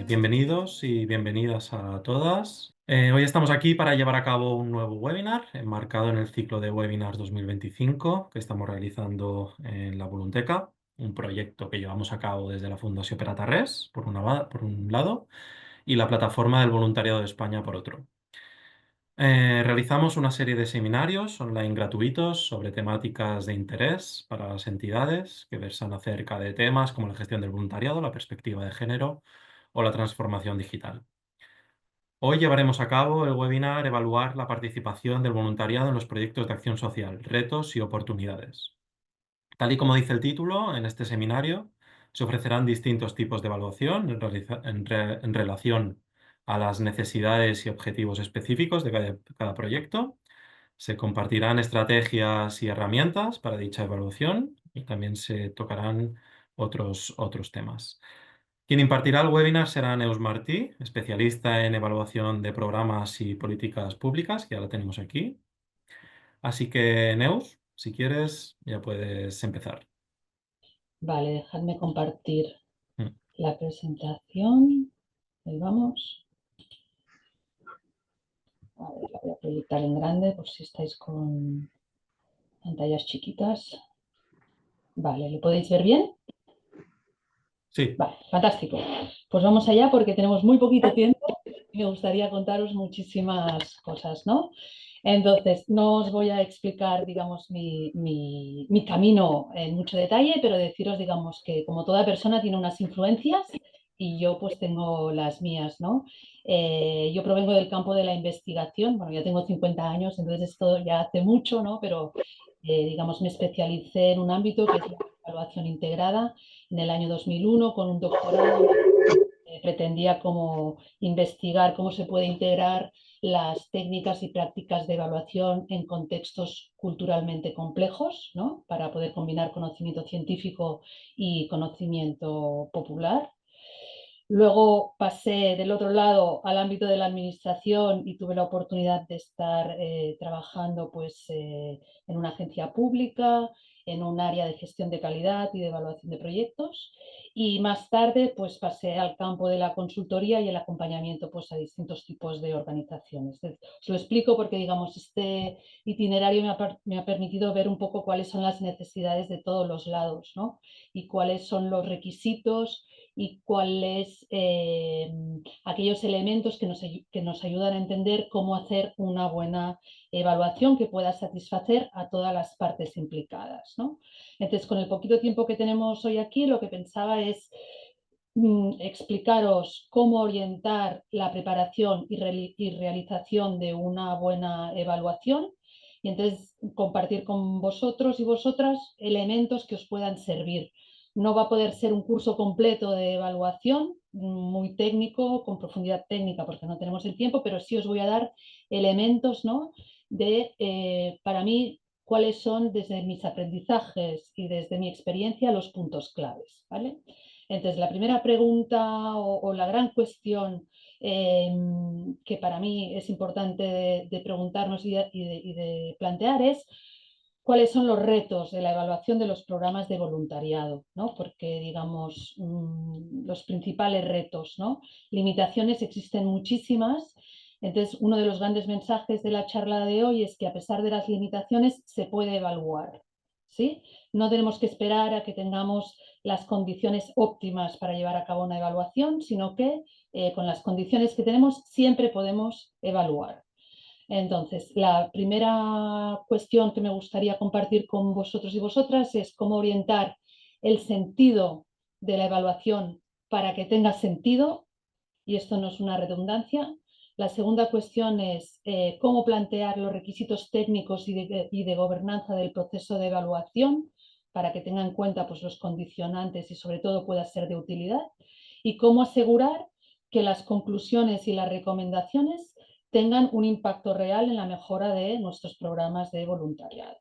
Bienvenidos y bienvenidas a todas. Hoy estamos aquí para llevar a cabo un nuevo webinar enmarcado en el ciclo de webinars 2025 que estamos realizando en la Volunteca, un proyecto que llevamos a cabo desde la Fundació Per a Tarrés, por un lado, y la Plataforma del Voluntariado de España, por otro. Realizamos una serie de seminarios online gratuitos sobre temáticas de interés para las entidades que versan acerca de temas como la gestión del voluntariado, la perspectiva de género o la transformación digital. Hoy llevaremos a cabo el webinar Evaluar la participación del voluntariado en los proyectos de acción social, retos y oportunidades. Tal y como dice el título, en este seminario se ofrecerán distintos tipos de evaluación en relación a las necesidades y objetivos específicos de cada proyecto. Se compartirán estrategias y herramientas para dicha evaluación y también se tocarán otros temas. Quien impartirá el webinar será Neus Martí, especialista en evaluación de programas y políticas públicas, que ya la tenemos aquí. Así que, Neus, si quieres, ya puedes empezar. Vale, dejadme compartir Mm. la presentación. Ahí vamos. A ver, la voy a proyectar en grande por si estáis con pantallas chiquitas. Vale, ¿lo podéis ver bien? Sí, Vale, fantástico. Pues vamos allá porque tenemos muy poquito tiempo y me gustaría contaros muchísimas cosas, ¿no? Entonces, no os voy a explicar, digamos, mi camino en mucho detalle, pero deciros, digamos, que como toda persona tiene unas influencias y yo pues tengo las mías, ¿no? Yo provengo del campo de la investigación, bueno, ya tengo 50 años, entonces esto ya hace mucho, ¿no? Pero, digamos, me especialicé en un ámbito que es la evaluación integrada en el año 2001 con un doctorado. Pretendía como investigar cómo se puede integrar las técnicas y prácticas de evaluación en contextos culturalmente complejos, ¿no? Para poder combinar conocimiento científico y conocimiento popular. Luego pasé del otro lado al ámbito de la administración y tuve la oportunidad de estar trabajando pues, en una agencia pública, en un área de gestión de calidad y de evaluación de proyectos. Y más tarde pues, pasé al campo de la consultoría y el acompañamiento pues, a distintos tipos de organizaciones. Os lo explico porque digamos, este itinerario me ha permitido ver un poco cuáles son las necesidades de todos los lados, ¿no? Y cuáles son los requisitos y cuáles aquellos elementos que nos ayudan a entender cómo hacer una buena evaluación que pueda satisfacer a todas las partes implicadas, ¿no? Entonces, con el poquito tiempo que tenemos hoy aquí, lo que pensaba es explicaros cómo orientar la preparación y realización de una buena evaluación y entonces compartir con vosotros y vosotras elementos que os puedan servir. No va a poder ser un curso completo de evaluación, muy técnico, con profundidad técnica, porque no tenemos el tiempo, pero sí os voy a dar elementos, ¿no? Para mí, cuáles son desde mis aprendizajes y desde mi experiencia los puntos claves, ¿vale? Entonces, la primera pregunta o la gran cuestión que para mí es importante de preguntarnos y de plantear es cuáles son los retos de la evaluación de los programas de voluntariado, ¿no? Porque, digamos, los principales retos, ¿no? Limitaciones existen muchísimas. Entonces, uno de los grandes mensajes de la charla de hoy es que a pesar de las limitaciones se puede evaluar, ¿sí? No tenemos que esperar a que tengamos las condiciones óptimas para llevar a cabo una evaluación, sino que con las condiciones que tenemos siempre podemos evaluar. Entonces, la primera cuestión que me gustaría compartir con vosotros y vosotras es cómo orientar el sentido de la evaluación para que tenga sentido, y esto no es una redundancia. La segunda cuestión es cómo plantear los requisitos técnicos y de gobernanza del proceso de evaluación para que tenga en cuenta pues, los condicionantes y sobre todo pueda ser de utilidad. Y cómo asegurar que las conclusiones y las recomendaciones tengan un impacto real en la mejora de nuestros programas de voluntariado.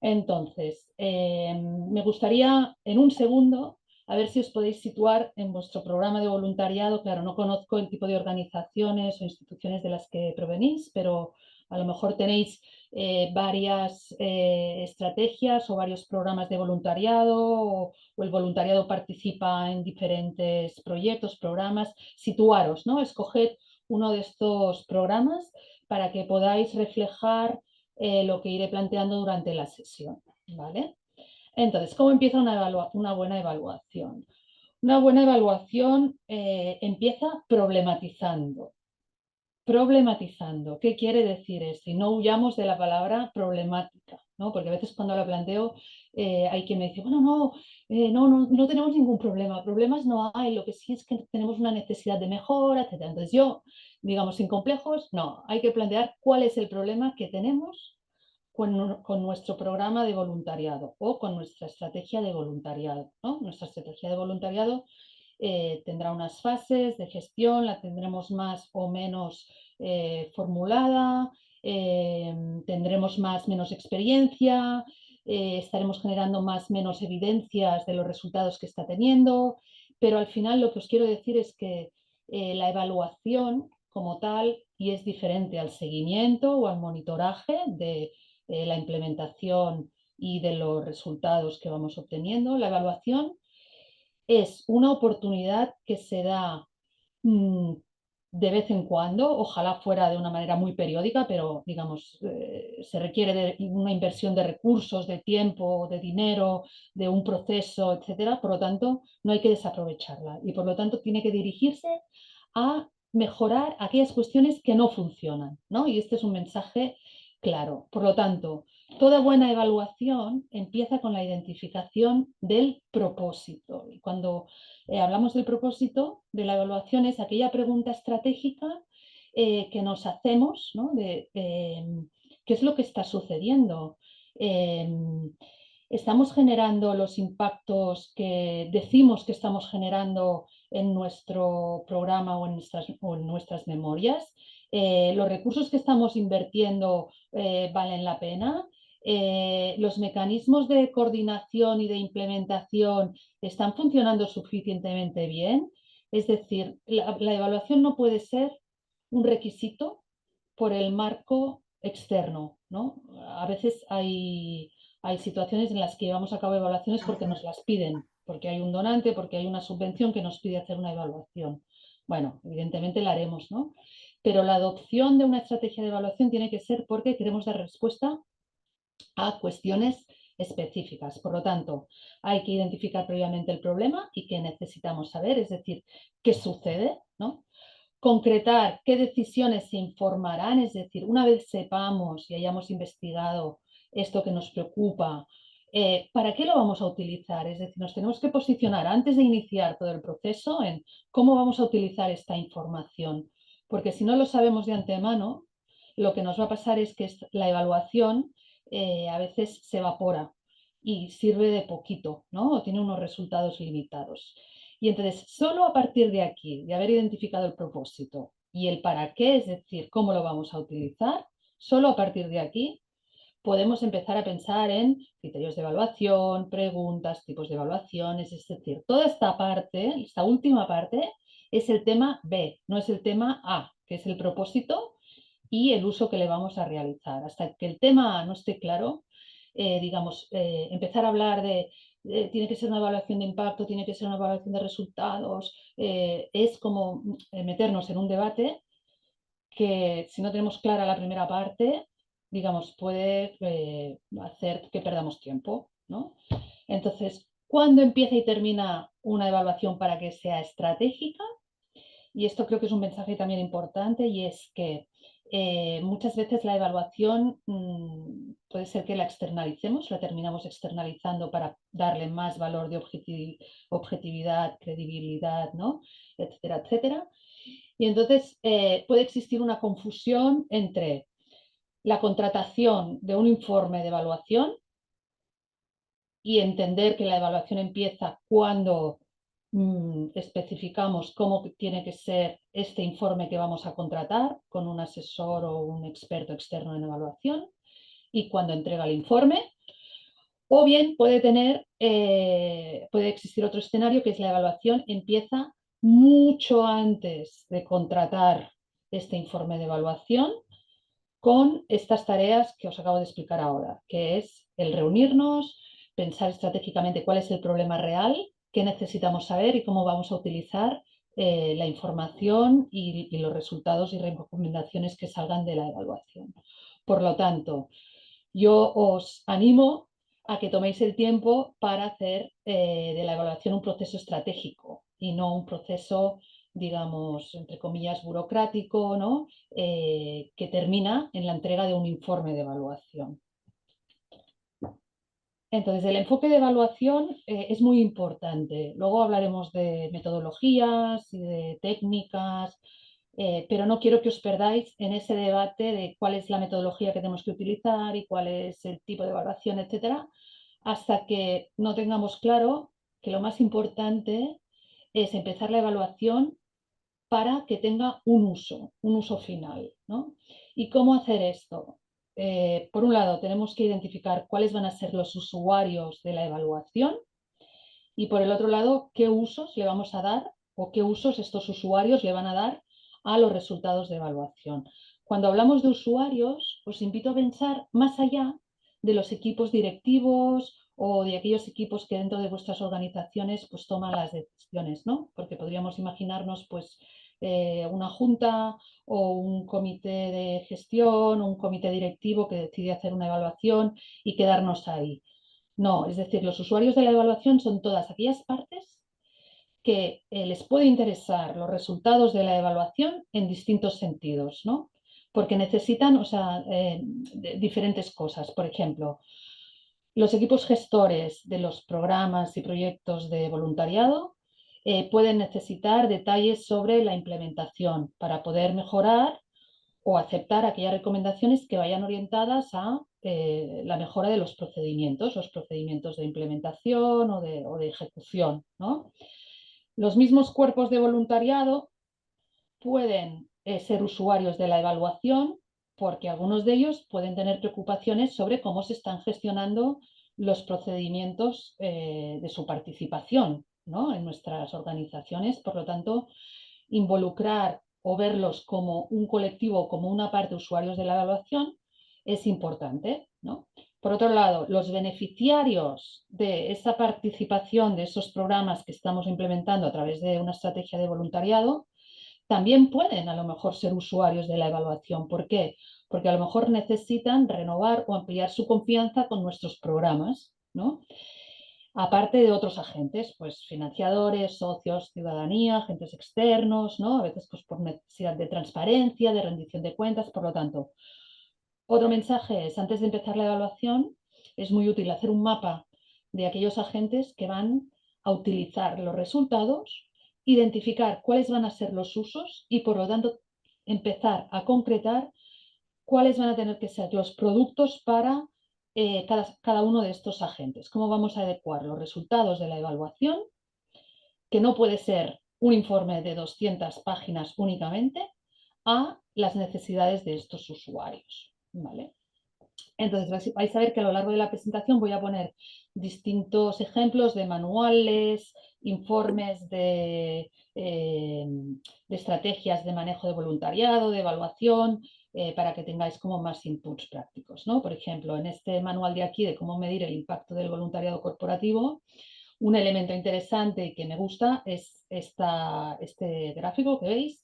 Entonces, me gustaría en un segundo a ver si os podéis situar en vuestro programa de voluntariado. Claro, no conozco el tipo de organizaciones o instituciones de las que provenís, pero A lo mejor tenéis varias estrategias o varios programas de voluntariado o el voluntariado participa en diferentes proyectos, programas. Situaros, ¿no? Escoged uno de estos programas para que podáis reflejar lo que iré planteando durante la sesión, ¿vale? Entonces, ¿cómo empieza una buena evaluación? Una buena evaluación empieza problematizando. Problematizando. ¿Qué quiere decir esto? Y no huyamos de la palabra problemática, ¿no? Porque a veces cuando la planteo hay quien me dice, bueno, no tenemos ningún problema, problemas no hay, lo que sí es que tenemos una necesidad de mejora, etc. Entonces yo, digamos, sin complejos, no, hay que plantear cuál es el problema que tenemos con nuestro programa de voluntariado o con nuestra estrategia de voluntariado, ¿no? Nuestra estrategia de voluntariado tendrá unas fases de gestión, la tendremos más o menos formulada, tendremos más o menos experiencia, estaremos generando más o menos evidencias de los resultados que está teniendo, pero al final lo que os quiero decir es que la evaluación como tal, y es diferente al seguimiento o al monitoraje de la implementación y de los resultados que vamos obteniendo, la evaluación es una oportunidad que se da de vez en cuando, ojalá fuera de una manera muy periódica, pero digamos, se requiere de una inversión de recursos, de tiempo, de dinero, de un proceso, etcétera. Por lo tanto, no hay que desaprovecharla y por lo tanto tiene que dirigirse a mejorar aquellas cuestiones que no funcionan, ¿no? Y este es un mensaje claro. Por lo tanto, toda buena evaluación empieza con la identificación del propósito. Y cuando hablamos del propósito de la evaluación, es aquella pregunta estratégica que nos hacemos, ¿no? ¿Qué es lo que está sucediendo? Eh, ¿Estamos generando los impactos que decimos que estamos generando en nuestro programa o en nuestras memorias? ¿Los recursos que estamos invirtiendo valen la pena? ¿Los mecanismos de coordinación y de implementación están funcionando suficientemente bien? Es decir, la evaluación no puede ser un requisito por el marco externo, ¿no? A veces hay situaciones en las que llevamos a cabo evaluaciones porque nos las piden, porque hay un donante, porque hay una subvención que nos pide hacer una evaluación. Bueno, evidentemente la haremos, ¿no? Pero la adopción de una estrategia de evaluación tiene que ser porque queremos dar respuesta a cuestiones específicas. Por lo tanto, hay que identificar previamente el problema y qué necesitamos saber, es decir, qué sucede, ¿no? Concretar qué decisiones se informarán, es decir, una vez sepamos y hayamos investigado esto que nos preocupa, ¿para qué lo vamos a utilizar? Es decir, nos tenemos que posicionar antes de iniciar todo el proceso en cómo vamos a utilizar esta información, porque si no lo sabemos de antemano, lo que nos va a pasar es que la evaluación a veces se evapora y sirve de poquito, ¿no? O tiene unos resultados limitados. Y entonces, solo a partir de aquí, de haber identificado el propósito y el para qué, es decir, cómo lo vamos a utilizar, solo a partir de aquí podemos empezar a pensar en criterios de evaluación, preguntas, tipos de evaluaciones, es decir, toda esta parte, esta última parte, es el tema B, no es el tema A, que es el propósito y el uso que le vamos a realizar. Hasta que el tema no esté claro, digamos, empezar a hablar de tiene que ser una evaluación de impacto, tiene que ser una evaluación de resultados, es como meternos en un debate que si no tenemos clara la primera parte, digamos, puede hacer que perdamos tiempo, ¿no? Entonces, ¿cuándo empieza y termina una evaluación para que sea estratégica? Y esto creo que es un mensaje también importante y es que muchas veces la evaluación puede ser que la externalicemos, la terminamos externalizando para darle más valor de objetividad, credibilidad, ¿no? Etcétera, etcétera. Y entonces puede existir una confusión entre la contratación de un informe de evaluación y entender que la evaluación empieza cuando especificamos cómo tiene que ser este informe que vamos a contratar con un asesor o un experto externo en evaluación y cuando entrega el informe. O bien puede existir otro escenario que es la evaluación empieza mucho antes de contratar este informe de evaluación con estas tareas que os acabo de explicar ahora, que es el reunirnos, pensar estratégicamente cuál es el problema real, qué necesitamos saber y cómo vamos a utilizar la información y los resultados y recomendaciones que salgan de la evaluación. Por lo tanto, yo os animo a que toméis el tiempo para hacer de la evaluación un proceso estratégico y no un proceso, digamos, entre comillas, burocrático, ¿no? Que termina en la entrega de un informe de evaluación. Entonces, el enfoque de evaluación es muy importante. Luego hablaremos de metodologías y de técnicas, pero no quiero que os perdáis en ese debate de cuál es la metodología que tenemos que utilizar y cuál es el tipo de evaluación, etcétera, hasta que no tengamos claro que lo más importante es empezar la evaluación para que tenga un uso final, ¿no? ¿Y cómo hacer esto? Por un lado, tenemos que identificar cuáles van a ser los usuarios de la evaluación y por el otro lado, qué usos le vamos a dar o qué usos estos usuarios le van a dar a los resultados de evaluación. Cuando hablamos de usuarios, os invito a pensar más allá de los equipos directivos o de aquellos equipos que dentro de vuestras organizaciones pues toman las decisiones, ¿no? Porque podríamos imaginarnos pues una junta o un comité de gestión o un comité directivo que decide hacer una evaluación y quedarnos ahí. No, es decir, los usuarios de la evaluación son todas aquellas partes que les puede interesar los resultados de la evaluación en distintos sentidos, ¿no? Porque necesitan, o sea, diferentes cosas. Por ejemplo, los equipos gestores de los programas y proyectos de voluntariado pueden necesitar detalles sobre la implementación para poder mejorar o aceptar aquellas recomendaciones que vayan orientadas a la mejora de los procedimientos de implementación o de ejecución, ¿no? Los mismos cuerpos de voluntariado pueden ser usuarios de la evaluación porque algunos de ellos pueden tener preocupaciones sobre cómo se están gestionando los procedimientos de su participación, ¿no? En nuestras organizaciones. Por lo tanto, involucrar o verlos como un colectivo, como una parte de usuarios de la evaluación, es importante, ¿no? Por otro lado, los beneficiarios de esa participación de esos programas que estamos implementando a través de una estrategia de voluntariado también pueden a lo mejor ser usuarios de la evaluación. ¿Por qué? Porque a lo mejor necesitan renovar o ampliar su confianza con nuestros programas, ¿no? Aparte de otros agentes, pues financiadores, socios, ciudadanía, agentes externos, ¿no? A veces pues por necesidad de transparencia, de rendición de cuentas, por lo tanto. Otro mensaje es, antes de empezar la evaluación, es muy útil hacer un mapa de aquellos agentes que van a utilizar los resultados, identificar cuáles van a ser los usos y, por lo tanto, empezar a concretar cuáles van a tener que ser los productos para cada uno de estos agentes. Cómo vamos a adecuar los resultados de la evaluación, que no puede ser un informe de 200 páginas únicamente, a las necesidades de estos usuarios, ¿vale? Entonces vais a ver que a lo largo de la presentación voy a poner distintos ejemplos de manuales, informes de estrategias de manejo de voluntariado, de evaluación, para que tengáis como más inputs prácticos, ¿no? Por ejemplo, en este manual de aquí de cómo medir el impacto del voluntariado corporativo, un elemento interesante que me gusta es este gráfico que veis,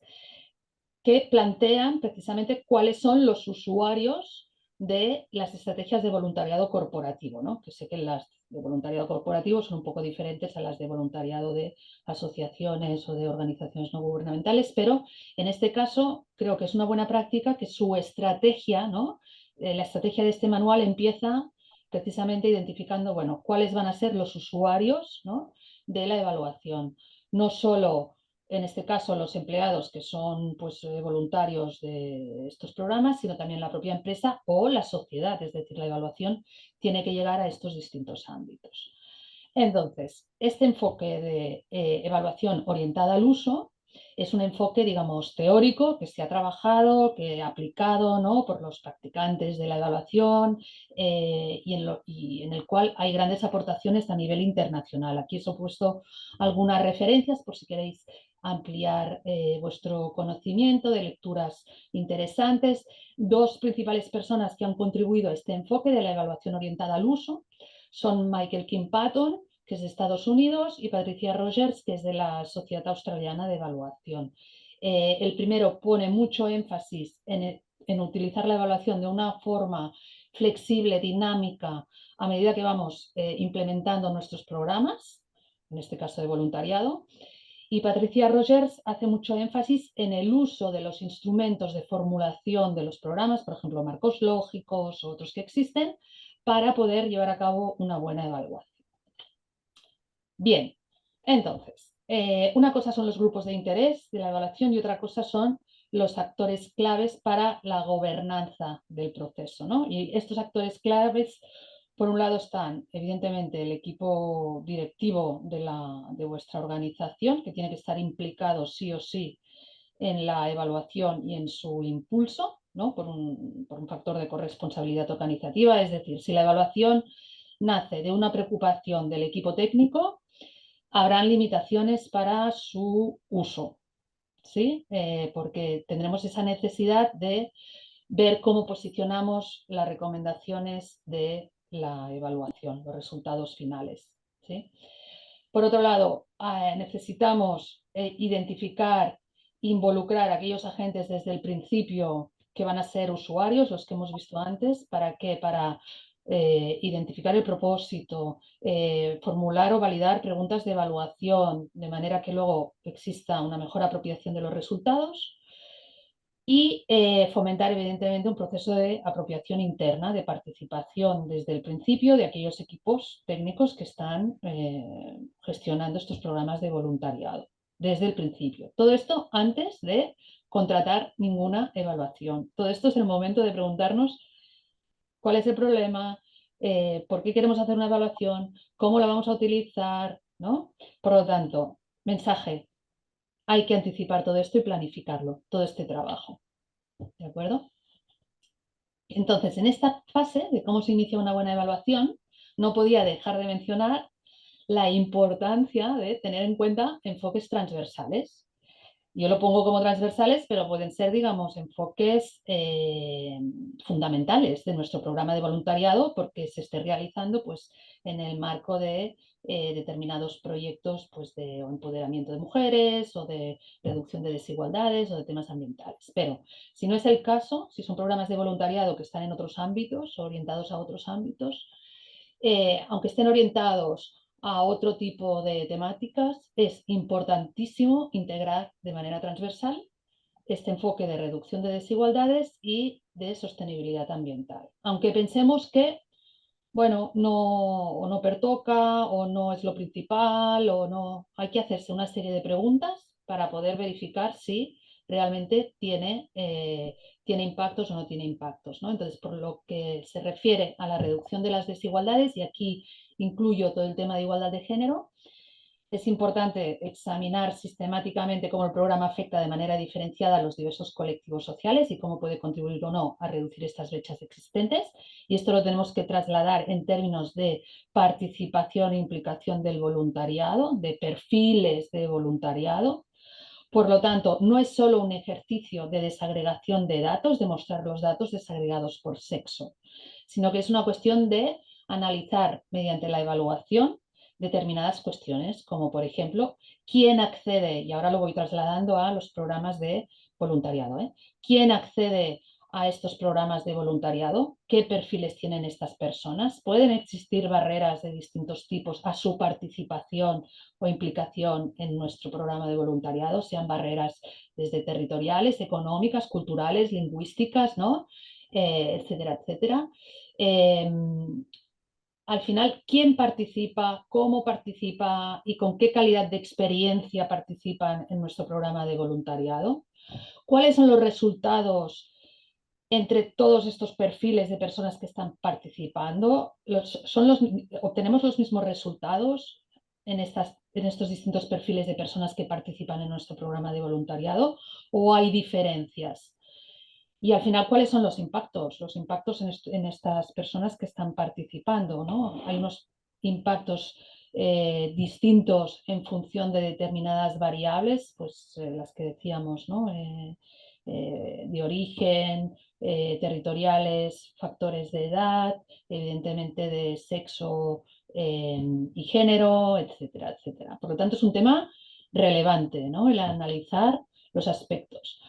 que plantean precisamente cuáles son los usuarios de las estrategias de voluntariado corporativo, ¿no? Que sé que las de voluntariado corporativo son un poco diferentes a las de voluntariado de asociaciones o de organizaciones no gubernamentales, pero en este caso creo que es una buena práctica que su estrategia, ¿no? La estrategia de este manual empieza precisamente identificando, bueno, cuáles van a ser los usuarios, ¿no? De la evaluación. No solo en este caso los empleados que son pues, voluntarios de estos programas, sino también la propia empresa o la sociedad, es decir, la evaluación tiene que llegar a estos distintos ámbitos. Entonces, este enfoque de evaluación orientada al uso es un enfoque, digamos, teórico que se ha trabajado, que ha aplicado, ¿no? Por los practicantes de la evaluación y en el cual hay grandes aportaciones a nivel internacional. Aquí os he puesto algunas referencias por si queréis ampliar vuestro conocimiento de lecturas interesantes. Dos principales personas que han contribuido a este enfoque de la evaluación orientada al uso son Michael Kim Patton, que es de Estados Unidos, y Patricia Rogers, que es de la Sociedad Australiana de Evaluación. El primero pone mucho énfasis en utilizar la evaluación de una forma flexible, dinámica, a medida que vamos implementando nuestros programas, en este caso de voluntariado. Y Patricia Rogers hace mucho énfasis en el uso de los instrumentos de formulación de los programas, por ejemplo, marcos lógicos o otros que existen, para poder llevar a cabo una buena evaluación. Bien, entonces, una cosa son los grupos de interés de la evaluación y otra cosa son los actores claves para la gobernanza del proceso, ¿no? Y estos actores claves, por un lado, están evidentemente el equipo directivo de vuestra organización, que tiene que estar implicado sí o sí en la evaluación y en su impulso, ¿no? por un factor de corresponsabilidad organizativa. Es decir, si la evaluación nace de una preocupación del equipo técnico, habrán limitaciones para su uso, ¿sí? Porque tendremos esa necesidad de ver cómo posicionamos las recomendaciones de la evaluación, los resultados finales, ¿sí? Por otro lado, necesitamos identificar, involucrar a aquellos agentes desde el principio que van a ser usuarios, los que hemos visto antes. ¿Para qué? Para identificar el propósito, formular o validar preguntas de evaluación, de manera que luego exista una mejor apropiación de los resultados y fomentar evidentemente un proceso de apropiación interna, de participación desde el principio de aquellos equipos técnicos que están gestionando estos programas de voluntariado, desde el principio. Todo esto antes de contratar ninguna evaluación. Todo esto es el momento de preguntarnos cuál es el problema, por qué queremos hacer una evaluación, cómo la vamos a utilizar, ¿no? Por lo tanto, mensaje, hay que anticipar todo esto y planificarlo, todo este trabajo. ¿De acuerdo? Entonces, en esta fase de cómo se inicia una buena evaluación, no podía dejar de mencionar la importancia de tener en cuenta enfoques transversales. Yo lo pongo como transversales, pero pueden ser, digamos, enfoques fundamentales de nuestro programa de voluntariado, porque se esté realizando pues, en el marco de determinados proyectos pues, de empoderamiento de mujeres o de reducción de desigualdades o de temas ambientales. Pero si no es el caso, si son programas de voluntariado que están en otros ámbitos, orientados a otros ámbitos, aunque estén orientados a otro tipo de temáticas, es importantísimo integrar de manera transversal este enfoque de reducción de desigualdades y de sostenibilidad ambiental. Aunque pensemos que, bueno, no pertoca o no es lo principal o no, hay que hacerse una serie de preguntas para poder verificar si realmente tiene impactos o no tiene impactos, ¿no? Entonces, por lo que se refiere a la reducción de las desigualdades, y aquí incluyo todo el tema de igualdad de género, es importante examinar sistemáticamente cómo el programa afecta de manera diferenciada a los diversos colectivos sociales y cómo puede contribuir o no a reducir estas brechas existentes. Y esto lo tenemos que trasladar en términos de participación e implicación del voluntariado, de perfiles de voluntariado. Por lo tanto, no es solo un ejercicio de desagregación de datos, de mostrar los datos desagregados por sexo, sino que es una cuestión de analizar mediante la evaluación determinadas cuestiones, como por ejemplo, quién accede, y ahora lo voy trasladando a los programas de voluntariado, quién accede a estos programas de voluntariado, qué perfiles tienen estas personas, pueden existir barreras de distintos tipos a su participación o implicación en nuestro programa de voluntariado, sean barreras desde territoriales, económicas, culturales, lingüísticas, ¿no? Etcétera, etcétera. Al final, ¿quién participa, cómo participa y con qué calidad de experiencia participan en nuestro programa de voluntariado? ¿Cuáles son los resultados entre todos estos perfiles de personas que están participando? ¿Obtenemos los mismos resultados en estos distintos perfiles de personas que participan en nuestro programa de voluntariado o hay diferencias? Y al final, ¿cuáles son los impactos? Los impactos en estas personas que están participando, ¿no? Hay unos impactos distintos en función de determinadas variables, pues las que decíamos, ¿no? De origen, territoriales, factores de edad, evidentemente de sexo y género, etcétera, etcétera. Por lo tanto, es un tema relevante, ¿no? El analizar los aspectos.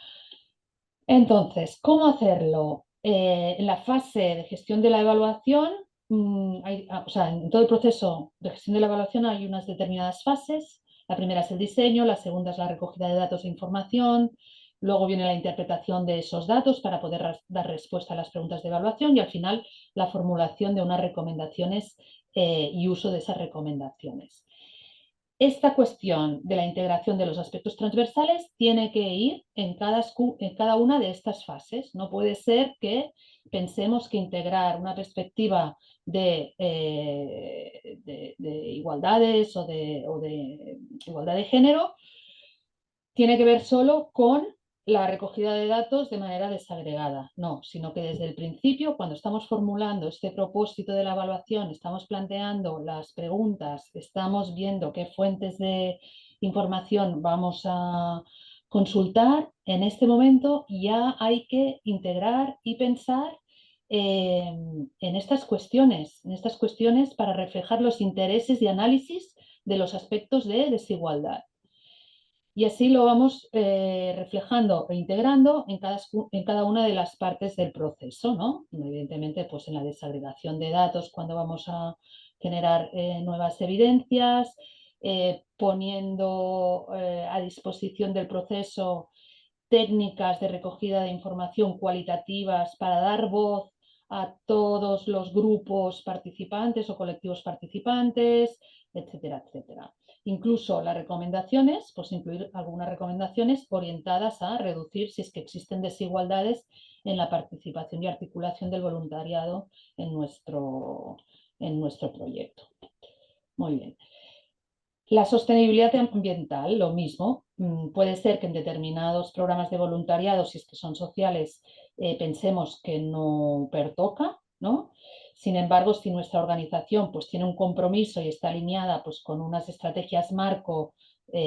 Entonces, ¿cómo hacerlo? En la fase de gestión de la evaluación, o sea, en todo el proceso de gestión de la evaluación hay unas determinadas fases. La primera es el diseño, la segunda es la recogida de datos e información, luego viene la interpretación de esos datos para poder dar respuesta a las preguntas de evaluación y al final la formulación de unas recomendaciones y uso de esas recomendaciones. Esta cuestión de la integración de los aspectos transversales tiene que ir en cada una de estas fases. No puede ser que pensemos que integrar una perspectiva de igualdades o de igualdad de género tiene que ver solo con la recogida de datos de manera desagregada. No, sino que desde el principio, cuando estamos formulando este propósito de la evaluación, estamos planteando las preguntas, estamos viendo qué fuentes de información vamos a consultar, en este momento ya hay que integrar y pensar en estas cuestiones para reflejar los intereses y análisis de los aspectos de desigualdad. Y así lo vamos reflejando e integrando en cada una de las partes del proceso, ¿no? Evidentemente, pues en la desagregación de datos, cuando vamos a generar nuevas evidencias, poniendo a disposición del proceso técnicas de recogida de información cualitativas para dar voz a todos los grupos participantes o colectivos participantes, etcétera, etcétera. Incluso las recomendaciones, pues incluir algunas recomendaciones orientadas a reducir si es que existen desigualdades en la participación y articulación del voluntariado en nuestro proyecto. Muy bien. La sostenibilidad ambiental, lo mismo. Puede ser que en determinados programas de voluntariado, si es que son sociales, pensemos que no pertoca, ¿no? Sin embargo, si nuestra organización pues, tiene un compromiso y está alineada pues, con unas estrategias marco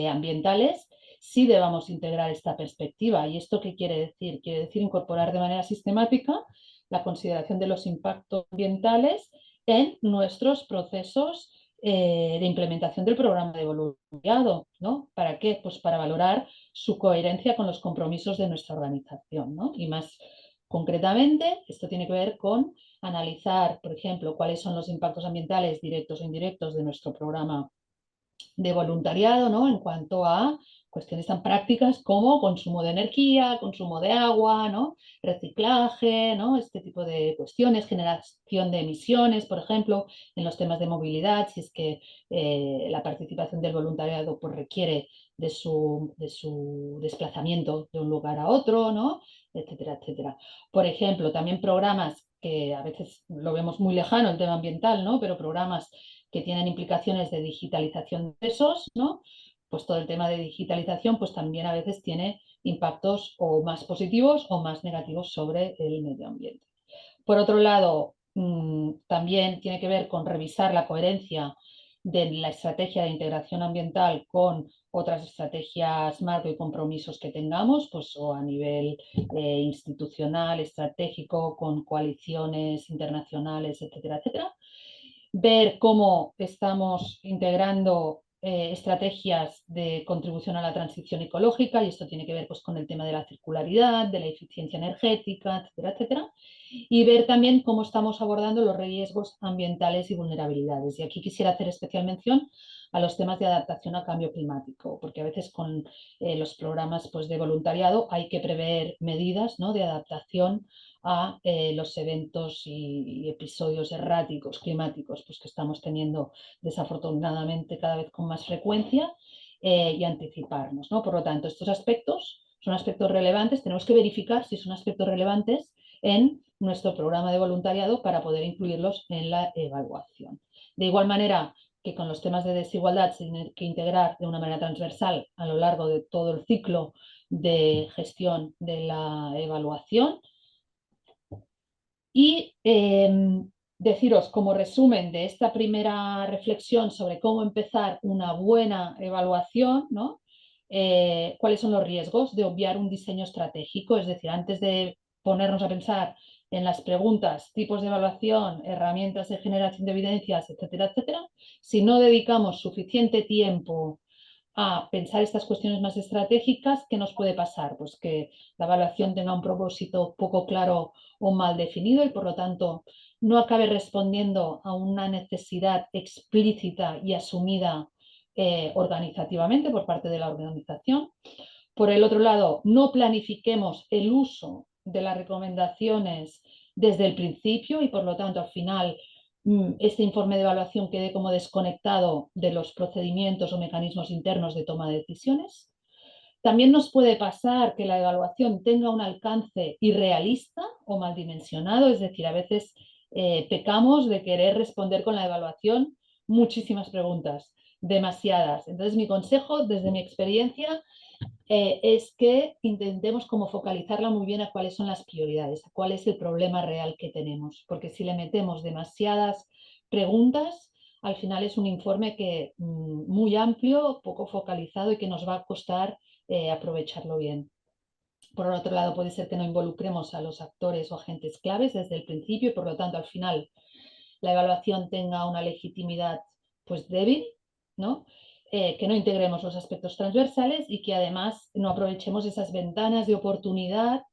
ambientales, sí debamos integrar esta perspectiva. ¿Y esto qué quiere decir? Quiere decir incorporar de manera sistemática la consideración de los impactos ambientales en nuestros procesos de implementación del programa de voluntariado, ¿no? ¿Para qué? Pues para valorar su coherencia con los compromisos de nuestra organización, ¿no? Y más concretamente, esto tiene que ver con analizar, por ejemplo, cuáles son los impactos ambientales directos o indirectos de nuestro programa de voluntariado, ¿no? En cuanto a cuestiones tan prácticas como consumo de energía, consumo de agua, ¿no? Reciclaje, ¿no? Este tipo de cuestiones, generación de emisiones, por ejemplo, en los temas de movilidad, si es que la participación del voluntariado pues, requiere de su desplazamiento de un lugar a otro, ¿no? Etcétera, etcétera. Por ejemplo, también programas que a veces lo vemos muy lejano el tema ambiental, ¿no? Pero programas que tienen implicaciones de digitalización de esos, ¿no? Pues todo el tema de digitalización pues también a veces tiene impactos o más positivos o más negativos sobre el medio ambiente. Por otro lado, también tiene que ver con revisar la coherencia de la estrategia de integración ambiental con otras estrategias marco y compromisos que tengamos, pues o a nivel institucional, estratégico, con coaliciones internacionales, etcétera, etcétera. Ver cómo estamos integrando estrategias de contribución a la transición ecológica, y esto tiene que ver pues, con el tema de la circularidad, de la eficiencia energética, etcétera, etcétera, y ver también cómo estamos abordando los riesgos ambientales y vulnerabilidades. Y aquí quisiera hacer especial mención a los temas de adaptación al cambio climático, porque a veces con los programas pues, de voluntariado hay que prever medidas, ¿no? De adaptación a los eventos y episodios erráticos climáticos pues, que estamos teniendo desafortunadamente cada vez con más frecuencia y anticiparnos, ¿no? Por lo tanto, estos aspectos son aspectos relevantes, tenemos que verificar si son aspectos relevantes en nuestro programa de voluntariado para poder incluirlos en la evaluación. De igual manera que con los temas de desigualdad se tiene que integrar de una manera transversal a lo largo de todo el ciclo de gestión de la evaluación. Y deciros como resumen de esta primera reflexión sobre cómo empezar una buena evaluación, ¿no? Cuáles son los riesgos de obviar un diseño estratégico, es decir, antes de ponernos a pensar en las preguntas, tipos de evaluación, herramientas de generación de evidencias, etcétera, etcétera, si no dedicamos suficiente tiempo a pensar estas cuestiones más estratégicas, ¿qué nos puede pasar? Pues que la evaluación tenga un propósito poco claro o mal definido y por lo tanto no acabe respondiendo a una necesidad explícita y asumida organizativamente por parte de la organización. Por el otro lado, no planifiquemos el uso de las recomendaciones desde el principio y por lo tanto al final este informe de evaluación quede como desconectado de los procedimientos o mecanismos internos de toma de decisiones. También nos puede pasar que la evaluación tenga un alcance irrealista o mal dimensionado, es decir, a veces pecamos de querer responder con la evaluación muchísimas preguntas, demasiadas. Entonces, mi consejo, desde mi experiencia, es que intentemos como focalizarla muy bien a cuáles son las prioridades, a cuál es el problema real que tenemos, porque si le metemos demasiadas preguntas, al final es un informe que muy amplio, poco focalizado y que nos va a costar aprovecharlo bien. Por otro lado, puede ser que no involucremos a los actores o agentes claves desde el principio y por lo tanto al final la evaluación tenga una legitimidad pues débil, ¿no? Que no integremos los aspectos transversales y que además no aprovechemos esas ventanas de oportunidad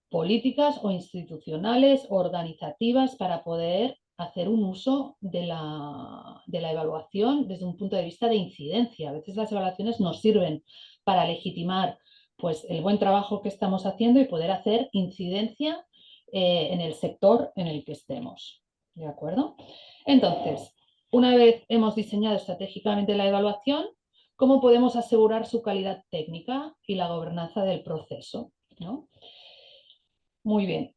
políticas o institucionales o organizativas para poder hacer un uso de la evaluación desde un punto de vista de incidencia. A veces las evaluaciones nos sirven para legitimar pues, el buen trabajo que estamos haciendo y poder hacer incidencia en el sector en el que estemos. ¿De acuerdo? Entonces, una vez hemos diseñado estratégicamente la evaluación, ¿cómo podemos asegurar su calidad técnica y la gobernanza del proceso? ¿No? Muy bien.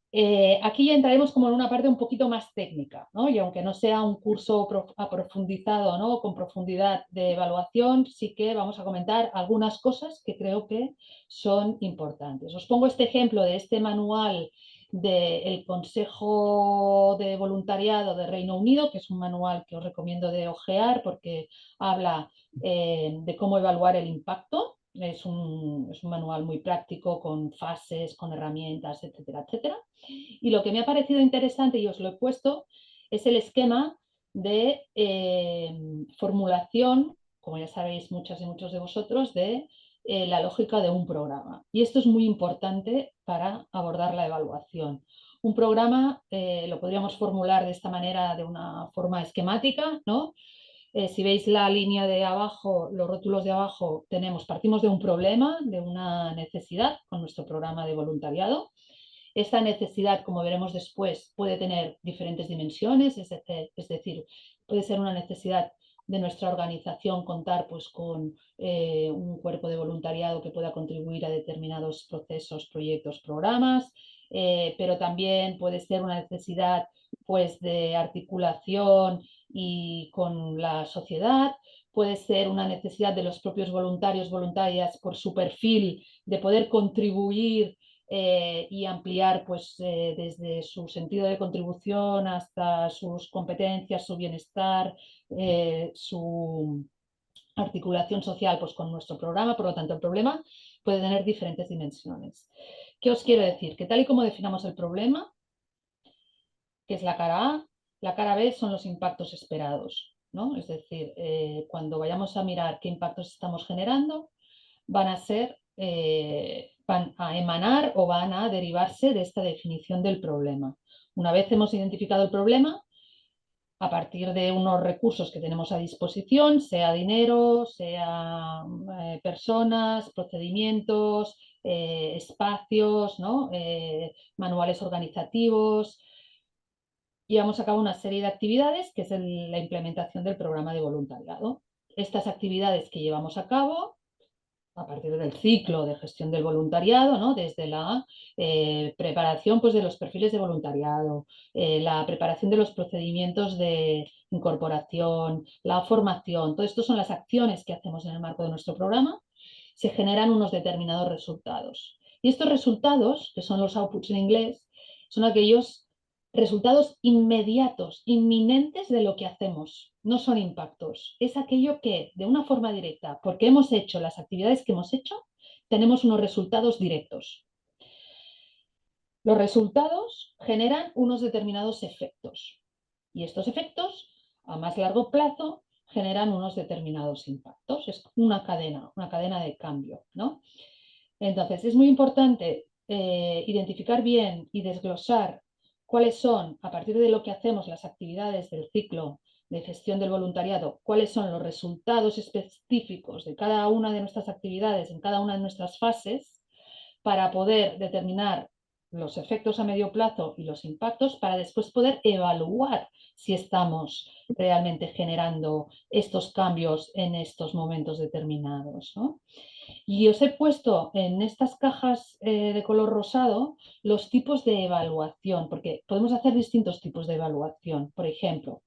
Aquí ya entraremos como en una parte un poquito más técnica, ¿no? Y aunque no sea un curso aprofundizado, ¿no? Con profundidad de evaluación, sí que vamos a comentar algunas cosas que creo que son importantes. Os pongo este ejemplo de este manual del Consejo de Voluntariado de Reino Unido, que es un manual que os recomiendo de ojear porque habla de cómo evaluar el impacto. Es un manual muy práctico con fases, con herramientas, etcétera, etcétera. Y lo que me ha parecido interesante, y os lo he puesto, es el esquema de formulación, como ya sabéis muchas y muchos de vosotros, de la lógica de un programa. Y esto es muy importante para abordar la evaluación. Un programa lo podríamos formular de esta manera, de una forma esquemática, ¿no? Si veis la línea de abajo, los rótulos de abajo, partimos de un problema, de una necesidad con nuestro programa de voluntariado. Esta necesidad, como veremos después, puede tener diferentes dimensiones, es decir, puede ser una necesidad de nuestra organización contar pues, con un cuerpo de voluntariado que pueda contribuir a determinados procesos, proyectos, programas, pero también puede ser una necesidad pues, de articulación y con la sociedad, puede ser una necesidad de los propios voluntarios, voluntarias, por su perfil, de poder contribuir y ampliar pues, desde su sentido de contribución hasta sus competencias, su bienestar, su articulación social pues, con nuestro programa. Por lo tanto, el problema puede tener diferentes dimensiones. ¿Qué os quiero decir? Que tal y como definamos el problema, que es la cara A, la cara B son los impactos esperados, ¿no? Es decir, cuando vayamos a mirar qué impactos estamos generando, van a emanar o van a derivarse de esta definición del problema. Una vez hemos identificado el problema, a partir de unos recursos que tenemos a disposición, sea dinero, sea personas, procedimientos, espacios, ¿no? Manuales organizativos, llevamos a cabo una serie de actividades que es la implementación del programa de voluntariado. Estas actividades que llevamos a cabo a partir del ciclo de gestión del voluntariado, ¿no? Desde la preparación pues, de los perfiles de voluntariado, la preparación de los procedimientos de incorporación, la formación, todo esto son las acciones que hacemos en el marco de nuestro programa, se generan unos determinados resultados. Y estos resultados, que son los outputs en inglés, son aquellos resultados inmediatos, inminentes de lo que hacemos. No son impactos. Es aquello que, de una forma directa, porque hemos hecho las actividades que hemos hecho, tenemos unos resultados directos. Los resultados generan unos determinados efectos y estos efectos, a más largo plazo, generan unos determinados impactos. Es una cadena de cambio, ¿no? Entonces, es muy importante identificar bien y desglosar cuáles son, a partir de lo que hacemos, las actividades del ciclo de gestión del voluntariado, cuáles son los resultados específicos de cada una de nuestras actividades en cada una de nuestras fases para poder determinar los efectos a medio plazo y los impactos para después poder evaluar si estamos realmente generando estos cambios en estos momentos determinados, ¿no? Y os he puesto en estas cajas de color rosado los tipos de evaluación, porque podemos hacer distintos tipos de evaluación. Por ejemplo,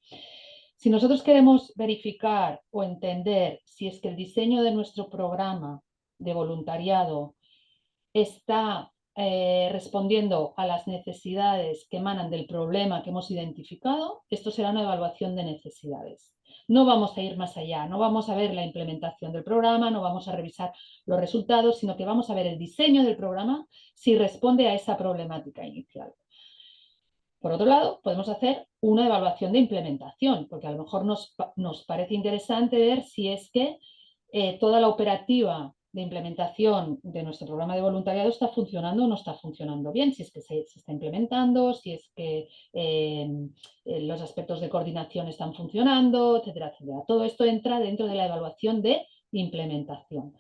si nosotros queremos verificar o entender si es que el diseño de nuestro programa de voluntariado está respondiendo a las necesidades que emanan del problema que hemos identificado, esto será una evaluación de necesidades. No vamos a ir más allá, no vamos a ver la implementación del programa, no vamos a revisar los resultados, sino que vamos a ver el diseño del programa si responde a esa problemática inicial. Por otro lado, podemos hacer una evaluación de implementación, porque a lo mejor nos parece interesante ver si es que toda la operativa de implementación de nuestro programa de voluntariado está funcionando o no está funcionando bien, si es que se está implementando, si es que los aspectos de coordinación están funcionando, etcétera, etcétera. Todo esto entra dentro de la evaluación de implementación.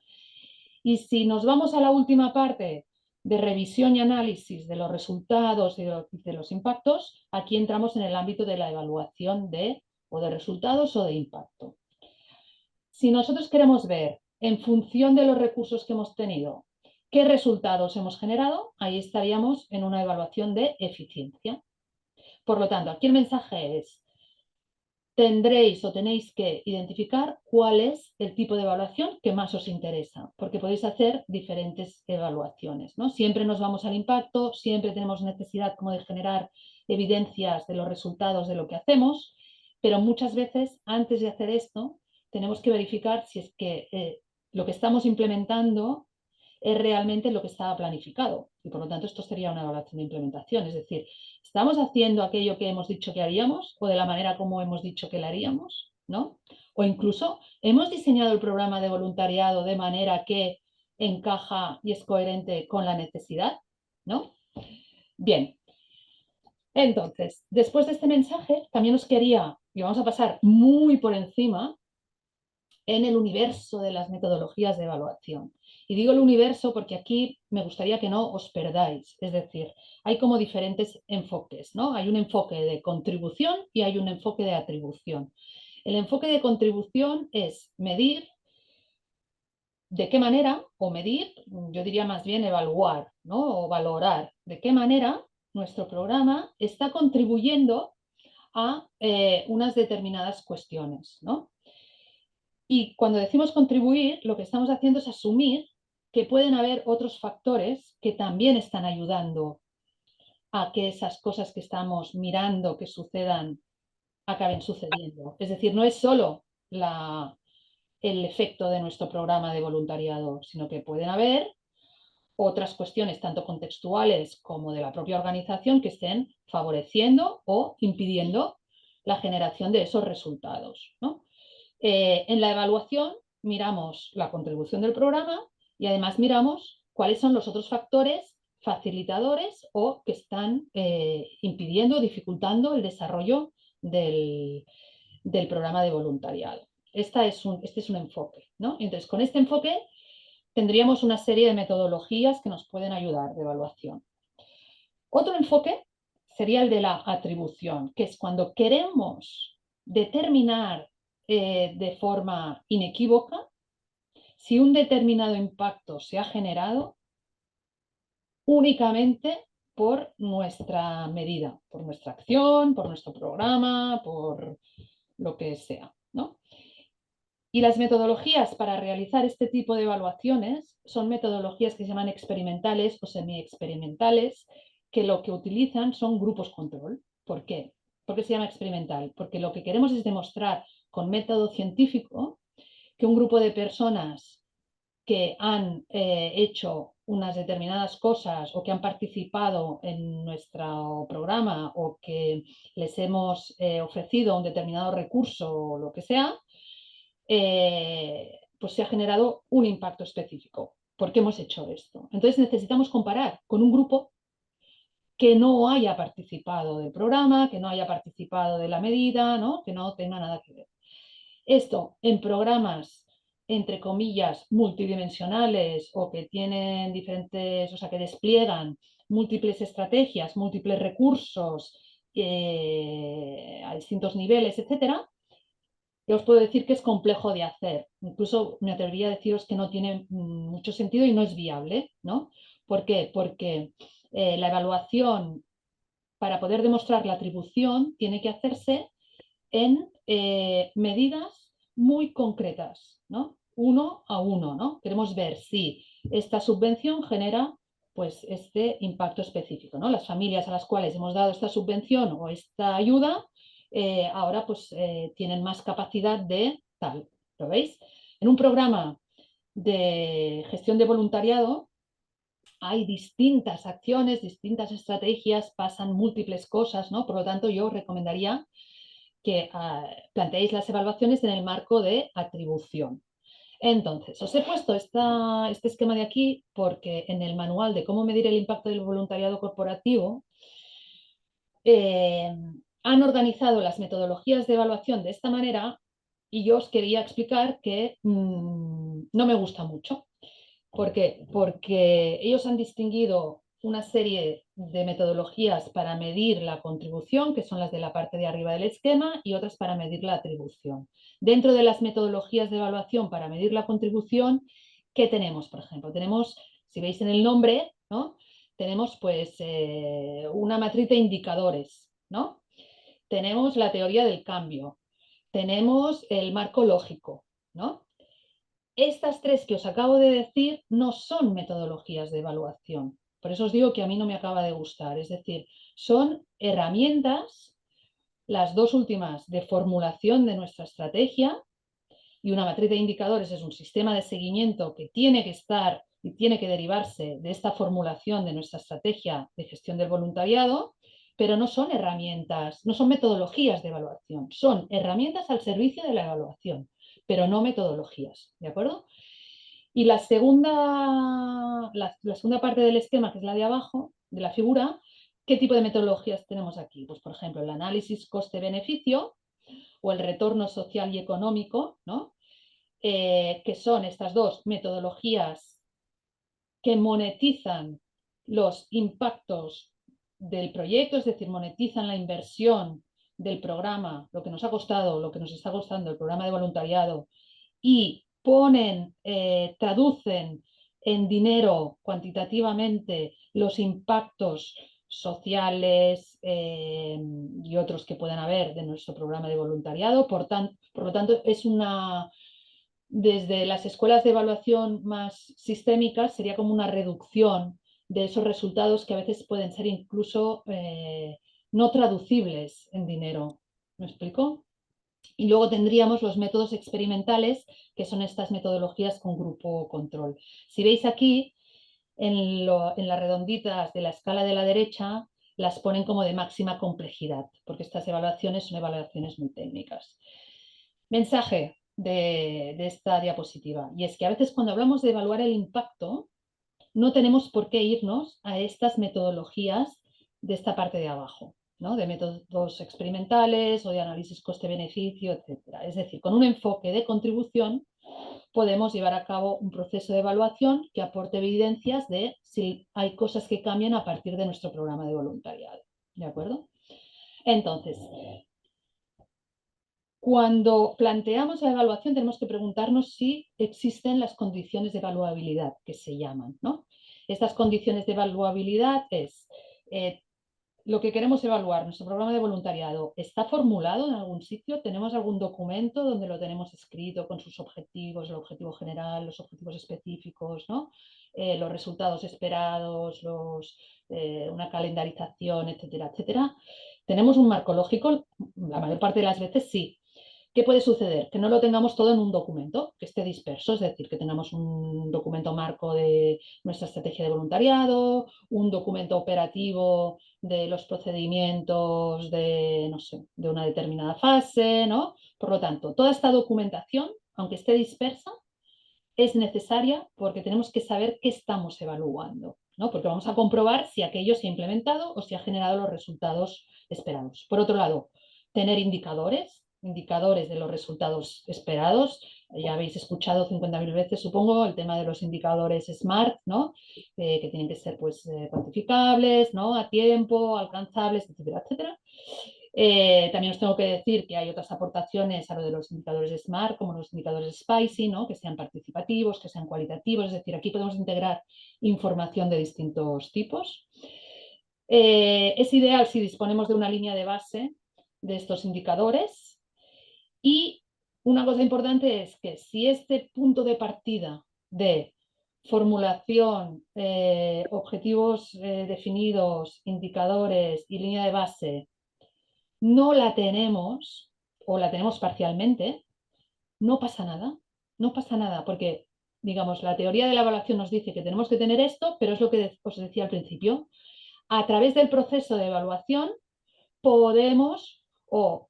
Y si nos vamos a la última parte de revisión y análisis de los resultados y de los impactos, aquí entramos en el ámbito de la evaluación de o de resultados o de impacto. Si nosotros queremos ver, en función de los recursos que hemos tenido, qué resultados hemos generado, ahí estaríamos en una evaluación de eficiencia. Por lo tanto, aquí el mensaje es, tendréis o tenéis que identificar cuál es el tipo de evaluación que más os interesa, porque podéis hacer diferentes evaluaciones, ¿no? Siempre nos vamos al impacto, siempre tenemos necesidad como de generar evidencias de los resultados de lo que hacemos, pero muchas veces antes de hacer esto tenemos que verificar si es que lo que estamos implementando es realmente lo que estaba planificado. Y por lo tanto, esto sería una evaluación de implementación. Es decir, ¿estamos haciendo aquello que hemos dicho que haríamos o de la manera como hemos dicho que lo haríamos? ¿No? O incluso, ¿hemos diseñado el programa de voluntariado de manera que encaja y es coherente con la necesidad? ¿No? Bien. Entonces, después de este mensaje, también os quería, y vamos a pasar muy por encima, en el universo de las metodologías de evaluación. Y digo el universo porque aquí me gustaría que no os perdáis. Es decir, hay como diferentes enfoques, ¿no? Hay un enfoque de contribución y hay un enfoque de atribución. El enfoque de contribución es medir de qué manera, o medir, yo diría más bien evaluar, ¿no? O valorar de qué manera nuestro programa está contribuyendo a unas determinadas cuestiones, ¿no? Y cuando decimos contribuir, lo que estamos haciendo es asumir que pueden haber otros factores que también están ayudando a que esas cosas que estamos mirando que sucedan acaben sucediendo. Es decir, no es solo el efecto de nuestro programa de voluntariado, sino que pueden haber otras cuestiones, tanto contextuales como de la propia organización, que estén favoreciendo o impidiendo la generación de esos resultados, ¿no? En la evaluación miramos la contribución del programa y además miramos cuáles son los otros factores facilitadores o que están impidiendo, dificultando el desarrollo del programa de voluntariado. Este es un enfoque, ¿no? Entonces, con este enfoque tendríamos una serie de metodologías que nos pueden ayudar de evaluación. Otro enfoque sería el de la atribución, que es cuando queremos determinar de forma inequívoca si un determinado impacto se ha generado únicamente por nuestra medida, por nuestra acción, por nuestro programa, por lo que sea, ¿no? Y las metodologías para realizar este tipo de evaluaciones son metodologías que se llaman experimentales o semi-experimentales, que lo que utilizan son grupos control. ¿Por qué? ¿Por qué se llama experimental? Porque lo que queremos es demostrar con método científico que un grupo de personas que han hecho unas determinadas cosas o que han participado en nuestro programa o que les hemos ofrecido un determinado recurso o lo que sea, pues se ha generado un impacto específico. ¿Por qué hemos hecho esto? Entonces necesitamos comparar con un grupo que no haya participado del programa, que no haya participado de la medida, ¿no? Que no tenga nada que ver. Esto en programas, entre comillas, multidimensionales o que tienen diferentes, o sea, que despliegan múltiples estrategias, múltiples recursos a distintos niveles, etcétera, ya os puedo decir que es complejo de hacer. Incluso me atrevería a deciros que no tiene mucho sentido y no es viable, ¿no? ¿Por qué? Porque la evaluación para poder demostrar la atribución tiene que hacerse en medidas muy concretas, ¿no? Uno a uno, ¿no? Queremos ver si esta subvención genera pues este impacto específico, ¿no? Las familias a las cuales hemos dado esta subvención o esta ayuda ahora pues tienen más capacidad de tal, ¿lo veis? En un programa de gestión de voluntariado hay distintas acciones, distintas estrategias, pasan múltiples cosas, ¿no? Por lo tanto, yo recomendaría que planteéis las evaluaciones en el marco de atribución. Entonces, os he puesto este esquema de aquí porque en el manual de cómo medir el impacto del voluntariado corporativo eh, han organizado las metodologías de evaluación de esta manera y yo os quería explicar que no me gusta mucho. ¿Por qué? Porque ellos han distinguido una serie de metodologías para medir la contribución, que son las de la parte de arriba del esquema, y otras para medir la atribución. Dentro de las metodologías de evaluación para medir la contribución, ¿qué tenemos? Por ejemplo, tenemos, si veis en el nombre, ¿no? Tenemos pues una matriz de indicadores, ¿no? Tenemos la teoría del cambio, tenemos el marco lógico, ¿no? Estas tres que os acabo de decir no son metodologías de evaluación. Por eso os digo que a mí no me acaba de gustar. Es decir, son herramientas, las dos últimas de formulación de nuestra estrategia, y una matriz de indicadores es un sistema de seguimiento que tiene que estar y tiene que derivarse de esta formulación de nuestra estrategia de gestión del voluntariado, pero no son herramientas, no son metodologías de evaluación, son herramientas al servicio de la evaluación, pero no metodologías, ¿de acuerdo? Y la segunda parte del esquema, que es la de abajo, de la figura, ¿qué tipo de metodologías tenemos aquí? Pues, por ejemplo, el análisis coste-beneficio o el retorno social y económico, ¿no? Que son estas dos metodologías que monetizan los impactos del proyecto, es decir, monetizan la inversión del programa, lo que nos ha costado, lo que nos está costando el programa de voluntariado, y ponen, traducen en dinero cuantitativamente los impactos sociales y otros que puedan haber de nuestro programa de voluntariado. Por lo tanto, es una, desde las escuelas de evaluación más sistémicas, sería como una reducción de esos resultados que a veces pueden ser incluso no traducibles en dinero. ¿Me explico? Y luego tendríamos los métodos experimentales, que son estas metodologías con grupo control. Si veis aquí, en las redonditas de la escala de la derecha, las ponen como de máxima complejidad, porque estas evaluaciones son evaluaciones muy técnicas. Mensaje de esta diapositiva, y es que a veces cuando hablamos de evaluar el impacto, no tenemos por qué irnos a estas metodologías de esta parte de abajo, ¿no? De métodos experimentales o de análisis coste-beneficio, etcétera. Es decir, con un enfoque de contribución podemos llevar a cabo un proceso de evaluación que aporte evidencias de si hay cosas que cambian a partir de nuestro programa de voluntariado. ¿De acuerdo? Entonces, cuando planteamos la evaluación tenemos que preguntarnos si existen las condiciones de evaluabilidad, que se llaman, ¿no? Estas condiciones de evaluabilidad es eh, lo que queremos evaluar, nuestro programa de voluntariado, ¿está formulado en algún sitio? ¿Tenemos algún documento donde lo tenemos escrito con sus objetivos, el objetivo general, los objetivos específicos, ¿no? Los resultados esperados, una calendarización, etcétera, etcétera? tenemos un marco lógico, la mayor parte de las veces sí. ¿Qué puede suceder? Que no lo tengamos todo en un documento, que esté disperso, es decir, que tengamos un documento marco de nuestra estrategia de voluntariado, un documento operativo de los procedimientos de, no sé, de una determinada fase, ¿no? Por lo tanto, toda esta documentación, aunque esté dispersa, es necesaria porque tenemos que saber qué estamos evaluando, ¿no? Porque vamos a comprobar si aquello se ha implementado o si ha generado los resultados esperados. Por otro lado, tener indicadores de los resultados esperados. Ya habéis escuchado 50.000 veces, supongo, el tema de los indicadores SMART, ¿no? Que tienen que ser pues, cuantificables, ¿no? A tiempo, alcanzables, etcétera, etcétera. También os tengo que decir que hay otras aportaciones a lo de los indicadores SMART, como los indicadores SPICY, ¿no? Que sean participativos, que sean cualitativos, es decir, aquí podemos integrar información de distintos tipos. Es ideal si disponemos de una línea de base de estos indicadores y una cosa importante es que si este punto de partida de formulación, objetivos definidos, indicadores y línea de base no la tenemos o la tenemos parcialmente, no pasa nada, no pasa nada, porque, digamos, la teoría de la evaluación nos dice que tenemos que tener esto, pero es lo que os decía al principio, a través del proceso de evaluación podemos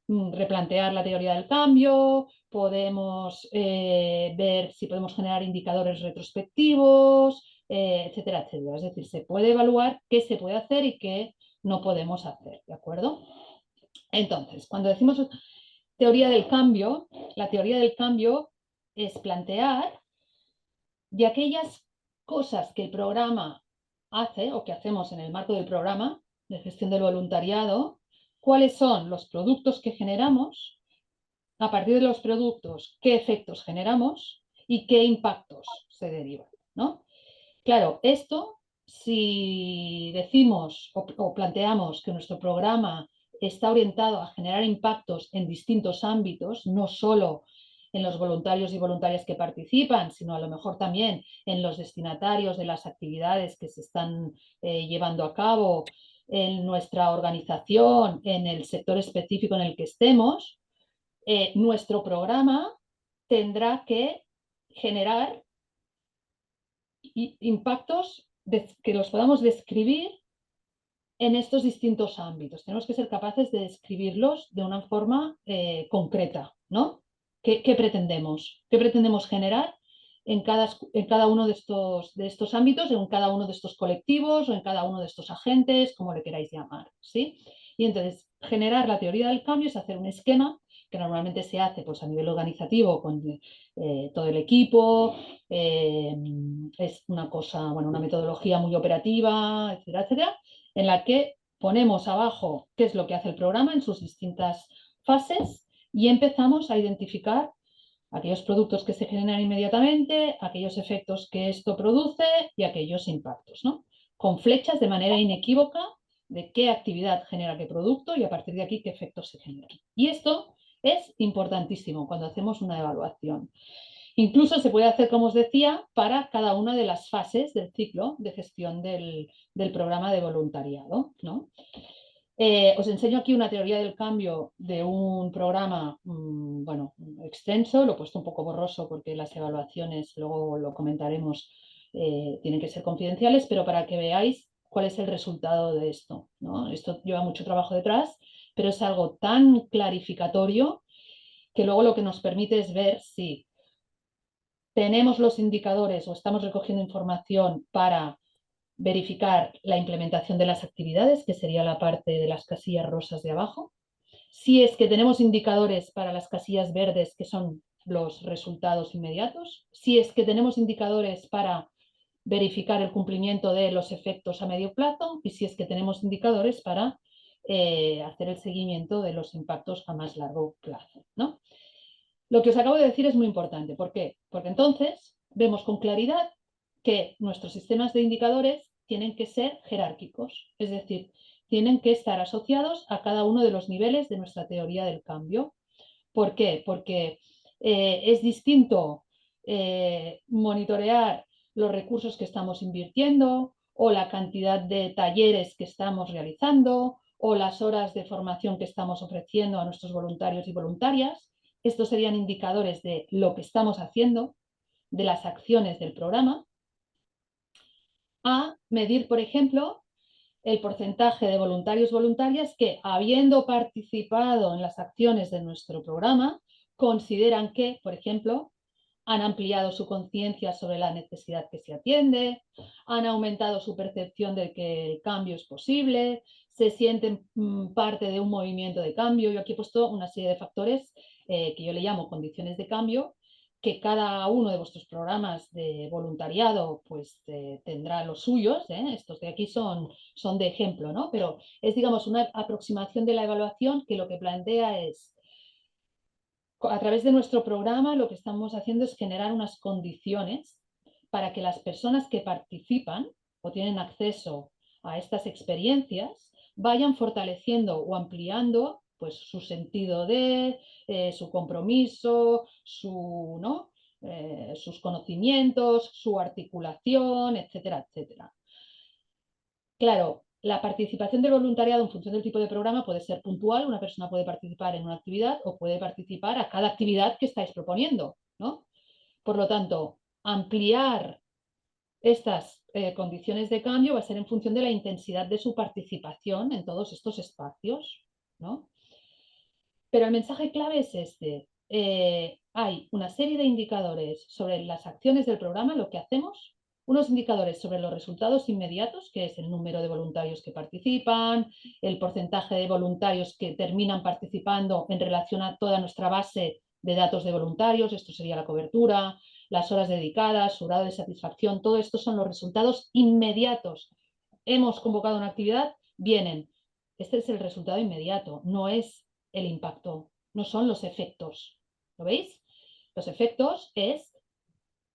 replantear la teoría del cambio, podemos ver si podemos generar indicadores retrospectivos, etcétera, etcétera. Es decir, se puede evaluar qué se puede hacer y qué no podemos hacer, ¿de acuerdo? Entonces, cuando decimos teoría del cambio, la teoría del cambio es plantear de aquellas cosas que el programa hace o que hacemos en el marco del programa de gestión del voluntariado, cuáles son los productos que generamos, a partir de los productos, qué efectos generamos y qué impactos se derivan, ¿no? Claro, esto, si decimos o planteamos que nuestro programa está orientado a generar impactos en distintos ámbitos, no solo en los voluntarios y voluntarias que participan, sino a lo mejor también en los destinatarios de las actividades que se están llevando a cabo en nuestra organización, en el sector específico en el que estemos, nuestro programa tendrá que generar impactos que los podamos describir en estos distintos ámbitos. Tenemos que ser capaces de describirlos de una forma concreta, ¿no? ¿Qué pretendemos? ¿Qué pretendemos generar en cada uno de estos ámbitos, en cada uno de estos colectivos o en cada uno de estos agentes, como le queráis llamar, ¿sí? Y entonces, generar la teoría del cambio es hacer un esquema que normalmente se hace pues, a nivel organizativo con todo el equipo, es una cosa, bueno, una metodología muy operativa, etcétera, etcétera, en la que ponemos abajo qué es lo que hace el programa en sus distintas fases y empezamos a identificar aquellos productos que se generan inmediatamente, aquellos efectos que esto produce y aquellos impactos, ¿no? Con flechas de manera inequívoca de qué actividad genera qué producto y a partir de aquí qué efectos se generan. Y esto es importantísimo cuando hacemos una evaluación. Incluso se puede hacer, como os decía, para cada una de las fases del ciclo de gestión del programa de voluntariado, ¿no? Os enseño aquí una teoría del cambio de un programa, bueno, extenso, lo he puesto un poco borroso porque las evaluaciones, luego lo comentaremos, tienen que ser confidenciales, pero para que veáis cuál es el resultado de esto, ¿no? Esto lleva mucho trabajo detrás, pero es algo tan clarificatorio que luego lo que nos permite es ver si tenemos los indicadores o estamos recogiendo información para verificar la implementación de las actividades, que sería la parte de las casillas rosas de abajo. Si es que tenemos indicadores para las casillas verdes, que son los resultados inmediatos. Si es que tenemos indicadores para verificar el cumplimiento de los efectos a medio plazo y si es que tenemos indicadores para hacer el seguimiento de los impactos a más largo plazo, ¿no? Lo que os acabo de decir es muy importante. ¿Por qué? Porque entonces vemos con claridad que nuestros sistemas de indicadores tienen que ser jerárquicos, es decir, tienen que estar asociados a cada uno de los niveles de nuestra teoría del cambio. ¿Por qué? Porque es distinto monitorear los recursos que estamos invirtiendo o la cantidad de talleres que estamos realizando o las horas de formación que estamos ofreciendo a nuestros voluntarios y voluntarias. Estos serían indicadores de lo que estamos haciendo, de las acciones del programa. A medir, por ejemplo, el porcentaje de voluntarios voluntarias que, habiendo participado en las acciones de nuestro programa, consideran que, por ejemplo, han ampliado su conciencia sobre la necesidad que se atiende, han aumentado su percepción de que el cambio es posible, se sienten parte de un movimiento de cambio. Yo aquí he puesto una serie de factores que yo le llamo condiciones de cambio, que cada uno de vuestros programas de voluntariado pues tendrá los suyos, estos de aquí son de ejemplo, ¿no? Pero es, digamos, una aproximación de la evaluación que lo que plantea es, a través de nuestro programa lo que estamos haciendo es generar unas condiciones para que las personas que participan o tienen acceso a estas experiencias vayan fortaleciendo o ampliando pues su sentido de, su compromiso, ¿no? Sus conocimientos, su articulación, etcétera, etcétera. Claro, la participación del voluntariado en función del tipo de programa puede ser puntual, una persona puede participar en una actividad o puede participar a cada actividad que estáis proponiendo, ¿no? Por lo tanto, ampliar estas condiciones de cambio va a ser en función de la intensidad de su participación en todos estos espacios, ¿no? Pero el mensaje clave es este. Hay una serie de indicadores sobre las acciones del programa, lo que hacemos, unos indicadores sobre los resultados inmediatos, que es el número de voluntarios que participan, el porcentaje de voluntarios que terminan participando en relación a toda nuestra base de datos de voluntarios, esto sería la cobertura, las horas dedicadas, su grado de satisfacción, todo esto son los resultados inmediatos. Hemos convocado una actividad, vienen. Este es el resultado inmediato, no es el impacto, no son los efectos. ¿Lo veis? Los efectos es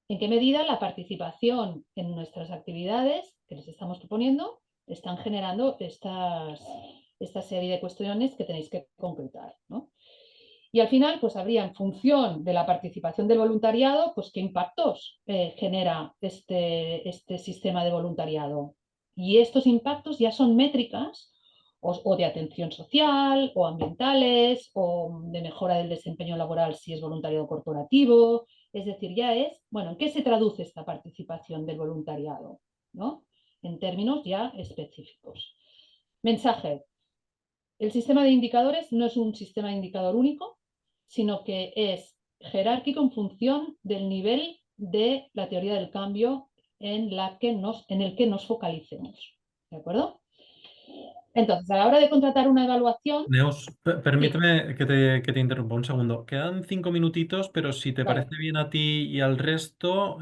en qué medida la participación en nuestras actividades que les estamos proponiendo están generando esta serie de cuestiones que tenéis que concretar, ¿no? Y al final, pues habría en función de la participación del voluntariado, pues qué impactos genera este sistema de voluntariado. Y estos impactos ya son métricas o de atención social, o ambientales, o de mejora del desempeño laboral si es voluntariado corporativo. Es decir, ya es, bueno, ¿en qué se traduce esta participación del voluntariado? ¿No? En términos ya específicos. Mensaje. El sistema de indicadores no es un sistema de indicador único, sino que es jerárquico en función del nivel de la teoría del cambio en el que nos focalicemos. ¿De acuerdo? Entonces, a la hora de contratar una evaluación, Neus, sí, permíteme que te interrumpa un segundo. Quedan 5 minutitos, pero si te vale, parece bien a ti y al resto,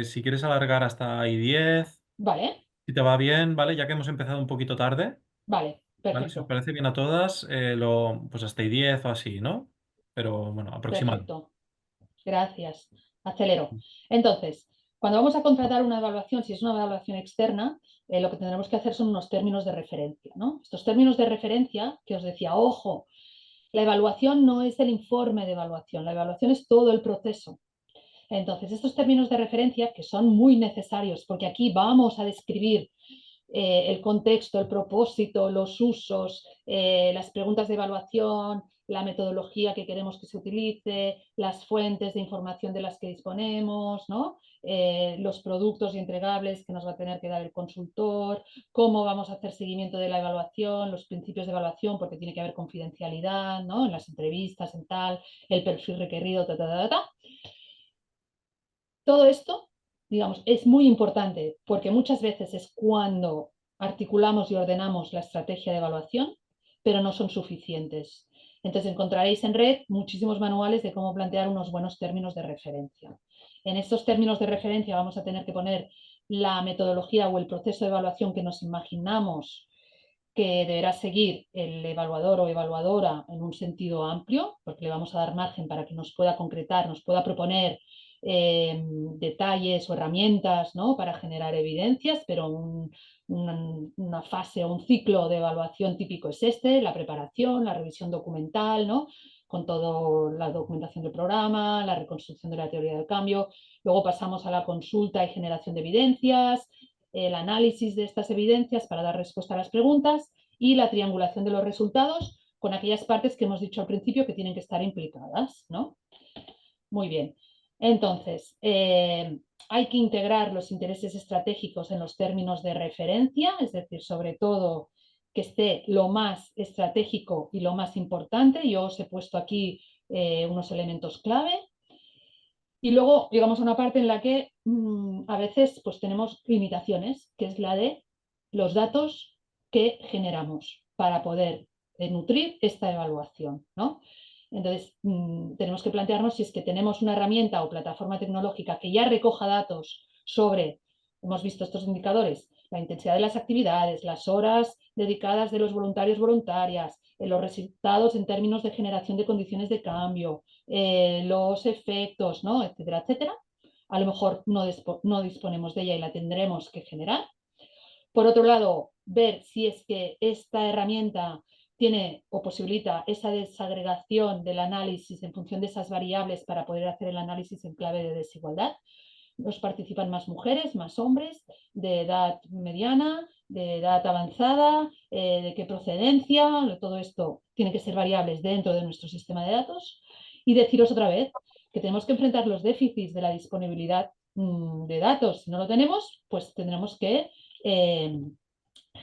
si quieres alargar hasta ahí 10, vale, si te va bien, ¿vale? Ya que hemos empezado un poquito tarde, vale, ¿vale? Si os perfecto, parece bien a todas, pues hasta ahí 10 o así, ¿no? Pero bueno, aproximado. perfecto. Gracias. Acelero. Entonces, cuando vamos a contratar una evaluación, si es una evaluación externa, lo que tendremos que hacer son unos términos de referencia, ¿no? Estos términos de referencia que os decía, ojo, la evaluación no es el informe de evaluación, la evaluación es todo el proceso. Entonces, estos términos de referencia, que son muy necesarios, porque aquí vamos a describir el contexto, el propósito, los usos, las preguntas de evaluación, la metodología que queremos que se utilice, las fuentes de información de las que disponemos, ¿no? Los productos y entregables que nos va a tener que dar el consultor, cómo vamos a hacer seguimiento de la evaluación, los principios de evaluación, porque tiene que haber confidencialidad, ¿no? En las entrevistas, en tal, el perfil requerido, ta, ta, ta, ta. Todo esto, digamos, es muy importante porque muchas veces es cuando articulamos y ordenamos la estrategia de evaluación, pero no son suficientes. Entonces encontraréis en red muchísimos manuales de cómo plantear unos buenos términos de referencia. En estos términos de referencia vamos a tener que poner la metodología o el proceso de evaluación que nos imaginamos que deberá seguir el evaluador o evaluadora en un sentido amplio, porque le vamos a dar margen para que nos pueda concretar, nos pueda proponer detalles o herramientas, ¿no? Para generar evidencias, pero una fase o un ciclo de evaluación típico es este, la preparación, la revisión documental, ¿no? Con toda la documentación del programa, la reconstrucción de la teoría del cambio. Luego pasamos a la consulta y generación de evidencias, el análisis de estas evidencias para dar respuesta a las preguntas y la triangulación de los resultados con aquellas partes que hemos dicho al principio que tienen que estar implicadas, ¿no? Muy bien. Entonces, hay que integrar los intereses estratégicos en los términos de referencia, es decir, sobre todo que esté lo más estratégico y lo más importante. Yo os he puesto aquí unos elementos clave. Y luego llegamos a una parte en la que a veces pues, tenemos limitaciones, que es la de los datos que generamos para poder nutrir esta evaluación, ¿no? Entonces, tenemos que plantearnos si es que tenemos una herramienta o plataforma tecnológica que ya recoja datos sobre, hemos visto estos indicadores, la intensidad de las actividades, las horas dedicadas de los voluntarios voluntarias, los resultados en términos de generación de condiciones de cambio, los efectos, ¿no? Etcétera, etcétera. A lo mejor no disponemos de ella y la tendremos que generar. Por otro lado, ver si es que esta herramienta tiene o posibilita esa desagregación del análisis en función de esas variables para poder hacer el análisis en clave de desigualdad. Nos participan más mujeres, más hombres, de edad mediana, de edad avanzada, de qué procedencia, todo esto tiene que ser variables dentro de nuestro sistema de datos. Y deciros otra vez que tenemos que enfrentar los déficits de la disponibilidad de datos. Si no lo tenemos, pues tendremos que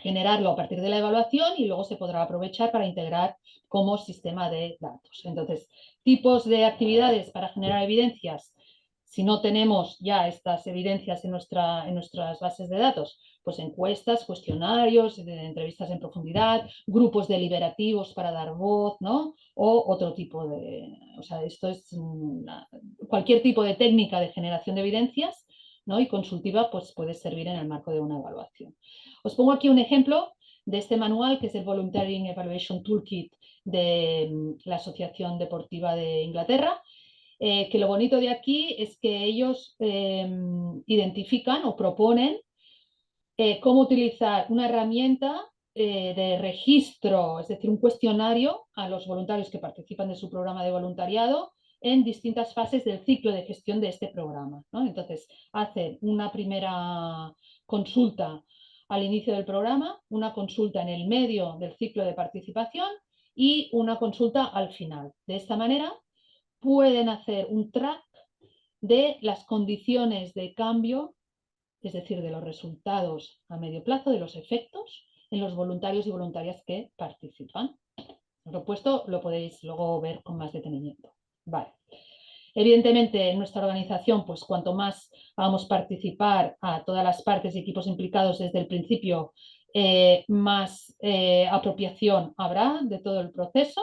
generarlo a partir de la evaluación y luego se podrá aprovechar para integrar como sistema de datos. Entonces, tipos de actividades para generar evidencias. Si no tenemos ya estas evidencias en nuestras bases de datos, pues encuestas, cuestionarios, entrevistas en profundidad, grupos deliberativos para dar voz, ¿no? O otro tipo de... O sea, esto es cualquier tipo de técnica de generación de evidencias, ¿no? Y consultiva, pues puede servir en el marco de una evaluación. Os pongo aquí un ejemplo de este manual, que es el Volunteering Evaluation Toolkit de la Asociación Deportiva de Inglaterra, que lo bonito de aquí es que ellos identifican o proponen cómo utilizar una herramienta de registro, es decir, un cuestionario a los voluntarios que participan de su programa de voluntariado en distintas fases del ciclo de gestión de este programa, ¿no? Entonces, hacen una primera consulta al inicio del programa, una consulta en el medio del ciclo de participación y una consulta al final. De esta manera, pueden hacer un track de las condiciones de cambio, es decir, de los resultados a medio plazo, de los efectos en los voluntarios y voluntarias que participan. Os lo he puesto, lo podéis luego ver con más detenimiento. Vale. Evidentemente, en nuestra organización, pues cuanto más hagamos participar a todas las partes y equipos implicados desde el principio, más apropiación habrá de todo el proceso.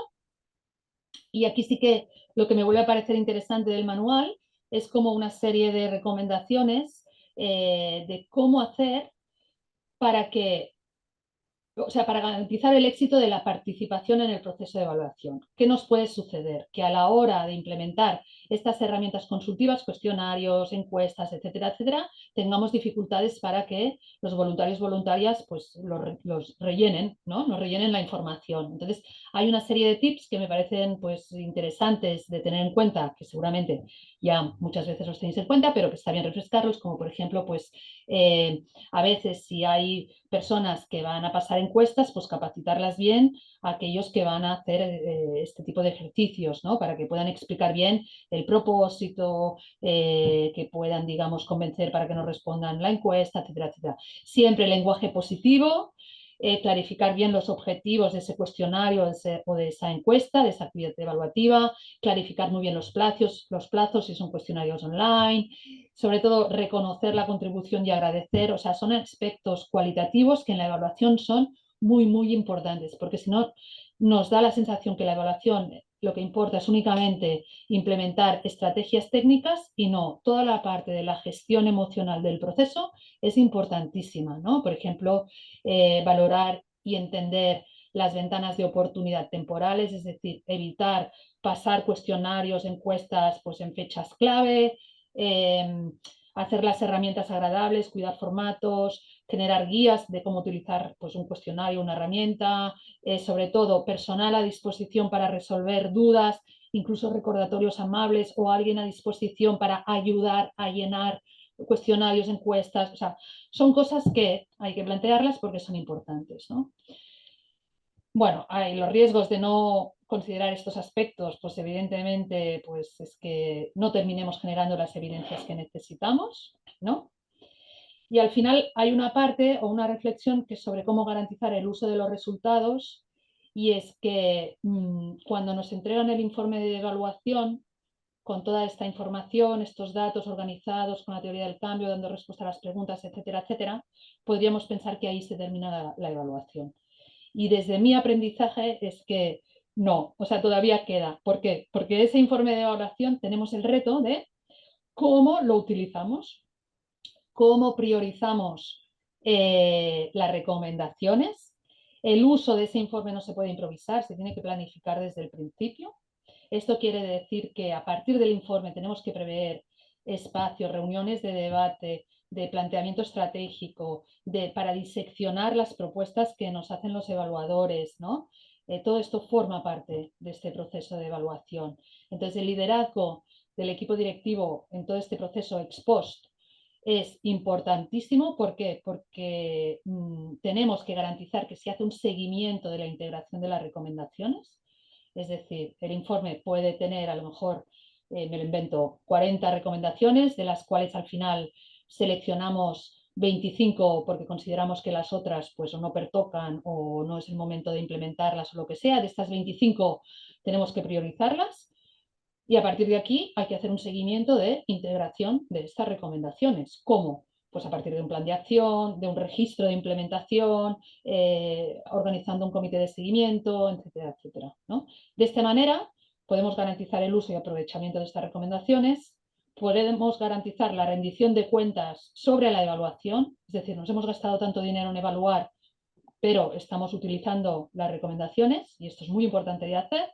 Y aquí sí que lo que me vuelve a parecer interesante del manual es como una serie de recomendaciones de cómo hacer para que, o sea, para garantizar el éxito de la participación en el proceso de evaluación. ¿Qué nos puede suceder? Que a la hora de implementar estas herramientas consultivas, cuestionarios, encuestas, etcétera, etcétera, tengamos dificultades para que los voluntarios voluntarias pues los rellenen, ¿no? Nos rellenen la información. Entonces, hay una serie de tips que me parecen pues interesantes de tener en cuenta, que seguramente ya muchas veces los tenéis en cuenta, pero que está bien refrescarlos, como por ejemplo, pues a veces si hay personas que van a pasar encuestas, pues capacitarlas bien a aquellos que van a hacer este tipo de ejercicios, ¿no? Para que puedan explicar bien el propósito, que puedan, digamos, convencer para que nos respondan la encuesta, etcétera, etcétera. Siempre lenguaje positivo, clarificar bien los objetivos de ese cuestionario o de esa encuesta, de esa actividad evaluativa, clarificar muy bien los plazos si son cuestionarios online, sobre todo reconocer la contribución y agradecer, o sea, son aspectos cualitativos que en la evaluación son muy, muy importantes, porque si no nos da la sensación que la evaluación lo que importa es únicamente implementar estrategias técnicas y no, toda la parte de la gestión emocional del proceso es importantísima, ¿no? Por ejemplo, valorar y entender las ventanas de oportunidad temporales, es decir, evitar pasar cuestionarios, encuestas pues, en fechas clave, hacer las herramientas agradables, cuidar formatos, generar guías de cómo utilizar pues, un cuestionario, una herramienta, sobre todo personal a disposición para resolver dudas, incluso recordatorios amables o alguien a disposición para ayudar a llenar cuestionarios, encuestas, o sea, son cosas que hay que plantearlas porque son importantes, ¿no? Bueno, hay los riesgos de no considerar estos aspectos, pues evidentemente, pues es que no terminemos generando las evidencias que necesitamos, ¿no? Y al final hay una parte o una reflexión que es sobre cómo garantizar el uso de los resultados, y es que cuando nos entregan el informe de evaluación con toda esta información, estos datos organizados con la teoría del cambio, dando respuesta a las preguntas, etcétera, etcétera, podríamos pensar que ahí se termina la evaluación. Y desde mi aprendizaje es que no, o sea, todavía queda. ¿Por qué? Porque ese informe de evaluación tenemos el reto de cómo lo utilizamos, cómo priorizamos las recomendaciones. El uso de ese informe no se puede improvisar, se tiene que planificar desde el principio. Esto quiere decir que a partir del informe tenemos que prever espacios, reuniones de debate, de planteamiento estratégico, para diseccionar las propuestas que nos hacen los evaluadores, ¿no? Todo esto forma parte de este proceso de evaluación. Entonces, el liderazgo del equipo directivo en todo este proceso ex post es importantísimo. ¿Por qué? Porque tenemos que garantizar que se hace un seguimiento de la integración de las recomendaciones. Es decir, el informe puede tener a lo mejor, me lo invento, 40 recomendaciones, de las cuales al final seleccionamos 25 porque consideramos que las otras pues o no pertocan o no es el momento de implementarlas o lo que sea. De estas 25 tenemos que priorizarlas. Y a partir de aquí hay que hacer un seguimiento de integración de estas recomendaciones. ¿Cómo? Pues a partir de un plan de acción, de un registro de implementación, organizando un comité de seguimiento, etcétera, etcétera, ¿no? De esta manera podemos garantizar el uso y aprovechamiento de estas recomendaciones, podemos garantizar la rendición de cuentas sobre la evaluación, es decir, nos hemos gastado tanto dinero en evaluar, pero estamos utilizando las recomendaciones, y esto es muy importante de hacer.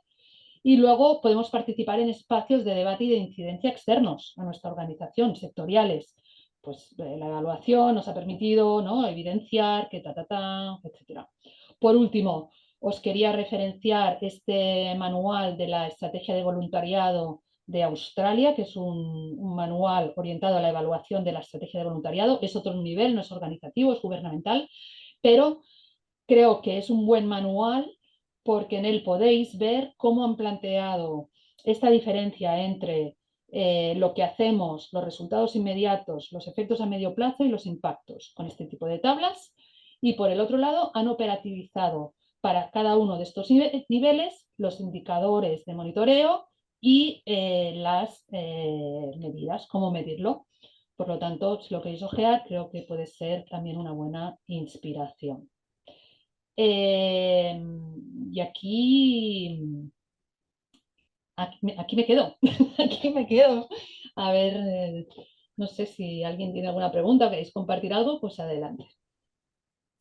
Y luego podemos participar en espacios de debate y de incidencia externos a nuestra organización, sectoriales. Pues la evaluación nos ha permitido, ¿no?, evidenciar que etcétera. Por último, os quería referenciar este manual de la estrategia de voluntariado de Australia, que es un manual orientado a la evaluación de la estrategia de voluntariado. Es otro nivel, no es organizativo, es gubernamental, pero creo que es un buen manual porque en él podéis ver cómo han planteado esta diferencia entre lo que hacemos, los resultados inmediatos, los efectos a medio plazo y los impactos con este tipo de tablas. Y por el otro lado, han operativizado para cada uno de estos niveles los indicadores de monitoreo y las medidas, cómo medirlo. Por lo tanto, si lo queréis ojear, creo que puede ser también una buena inspiración. Eh, y aquí me quedo, aquí me quedo. A ver, no sé si alguien tiene alguna pregunta o queréis compartir algo, pues adelante.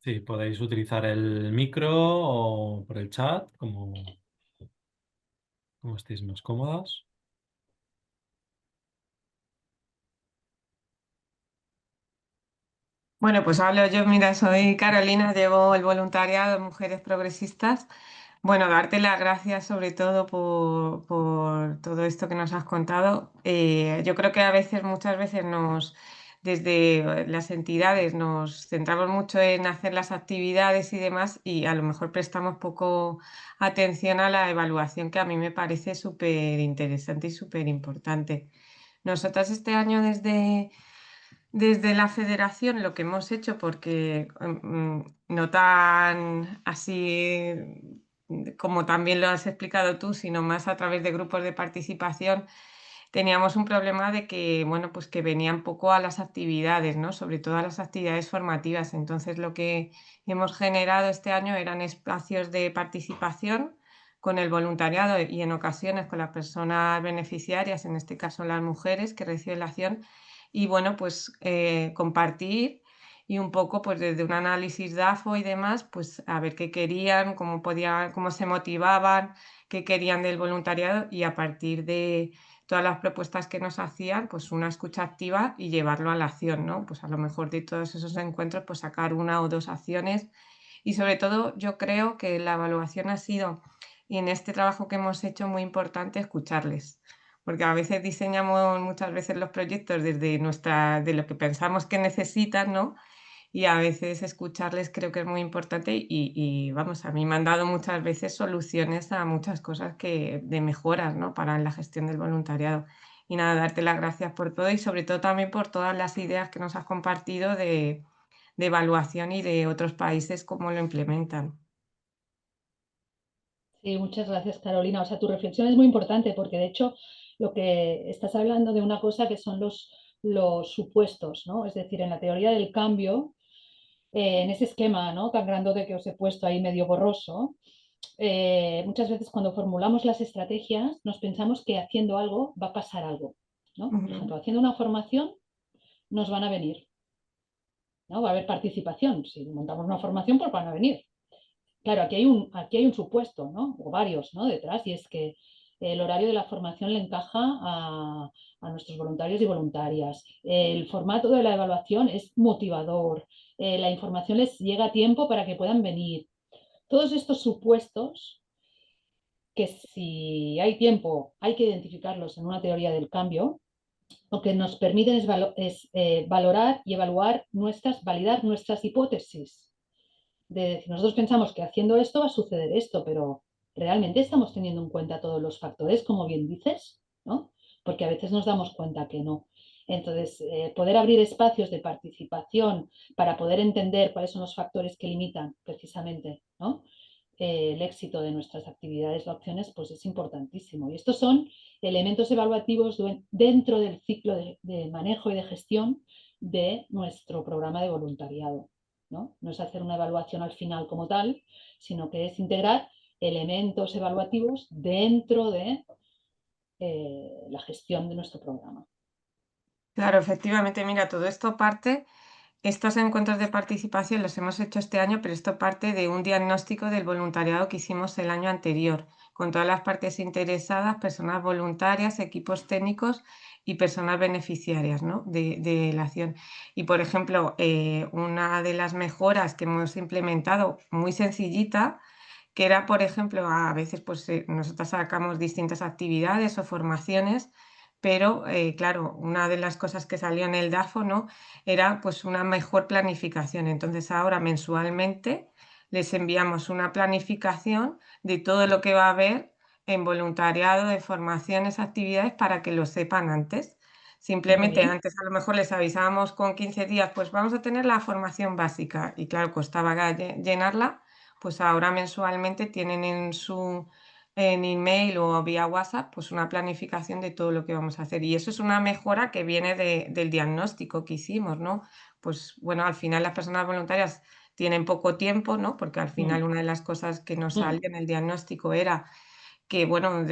Sí, podéis utilizar el micro o por el chat, como estéis más cómodas. Bueno, pues hablo yo, mira, soy Carolina, llevo el voluntariado en Mujeres Progresistas. Bueno, darte las gracias sobre todo por todo esto que nos has contado. Yo creo que a veces, muchas veces desde las entidades nos centramos mucho en hacer las actividades y demás y a lo mejor prestamos poco atención a la evaluación, que a mí me parece súper interesante y súper importante. Nosotras este año desde la federación lo que hemos hecho, porque no tan así como también lo has explicado tú, sino más a través de grupos de participación, teníamos un problema de que, bueno, pues que venían poco a las actividades, ¿no? Sobre todo a las actividades formativas. Entonces, lo que hemos generado este año eran espacios de participación con el voluntariado y en ocasiones con las personas beneficiarias, en este caso las mujeres que reciben la acción, y bueno, pues compartir y un poco pues desde un análisis DAFO y demás, pues a ver qué querían, cómo se motivaban, qué querían del voluntariado y a partir de todas las propuestas que nos hacían, pues una escucha activa y llevarlo a la acción, ¿no? Pues a lo mejor de todos esos encuentros, pues sacar una o dos acciones y sobre todo yo creo que la evaluación ha sido, y en este trabajo que hemos hecho, muy importante escucharles, porque a veces diseñamos muchas veces los proyectos desde de lo que pensamos que necesitan, ¿no? y a veces escucharles creo que es muy importante y vamos, a mí me han dado muchas veces soluciones a muchas cosas de mejoras, ¿no? Para la gestión del voluntariado. Y nada, darte las gracias por todo y sobre todo también por todas las ideas que nos has compartido de evaluación y de otros países cómo lo implementan. Sí, muchas gracias, Carolina. O sea, tu reflexión es muy importante porque, de hecho, lo que estás hablando de una cosa que son los supuestos, ¿no? Es decir, en la teoría del cambio, en ese esquema, ¿no? Tan grandote que os he puesto ahí medio borroso, muchas veces cuando formulamos las estrategias nos pensamos que haciendo algo va a pasar algo, ¿no? Por Ujú, ejemplo, haciendo una formación nos van a venir, ¿no? Va a haber participación. Si montamos una formación, pues van a venir. Claro, aquí hay un supuesto, ¿no? O varios, ¿no? Detrás, y es que el horario de la formación le encaja a nuestros voluntarios y voluntarias. El formato de la evaluación es motivador. La información les llega a tiempo para que puedan venir. Todos estos supuestos, que si hay tiempo hay que identificarlos en una teoría del cambio, lo que nos permiten es valorar y evaluar validar nuestras hipótesis de decir, nosotros pensamos que haciendo esto va a suceder esto, pero realmente estamos teniendo en cuenta todos los factores, como bien dices, ¿no? Porque a veces nos damos cuenta que no. Entonces, poder abrir espacios de participación para poder entender cuáles son los factores que limitan precisamente, ¿no? El éxito de nuestras actividades o acciones, pues es importantísimo. Y estos son elementos evaluativos dentro del ciclo de manejo y de gestión de nuestro programa de voluntariado. ¿No? No es hacer una evaluación al final como tal, sino que es integrar elementos evaluativos dentro de la gestión de nuestro programa. claro, efectivamente, mira, todo esto parte. Estos encuentros de participación los hemos hecho este año, pero esto parte de un diagnóstico del voluntariado que hicimos el año anterior, con todas las partes interesadas, personas voluntarias, equipos técnicos y personas beneficiarias, ¿no? de la acción. Y, por ejemplo, una de las mejoras que hemos implementado, muy sencillita, que era, por ejemplo, a veces pues, nosotros sacamos distintas actividades o formaciones, pero claro, una de las cosas que salió en el DAFO, ¿no? Era pues una mejor planificación. Entonces ahora mensualmente les enviamos una planificación de todo lo que va a haber en voluntariado, de formaciones, actividades para que lo sepan antes. Muy Simplemente bien. antes a lo mejor les avisábamos con 15 días, pues vamos a tener la formación básica y claro, costaba llenarla, pues ahora mensualmente tienen en email o vía WhatsApp, pues una planificación de todo lo que vamos a hacer. Y eso es una mejora que viene del diagnóstico que hicimos, ¿no? Pues bueno, al final las personas voluntarias tienen poco tiempo, ¿no? Porque al Mm, final una de las cosas que nos mm, salía en el diagnóstico era que, bueno,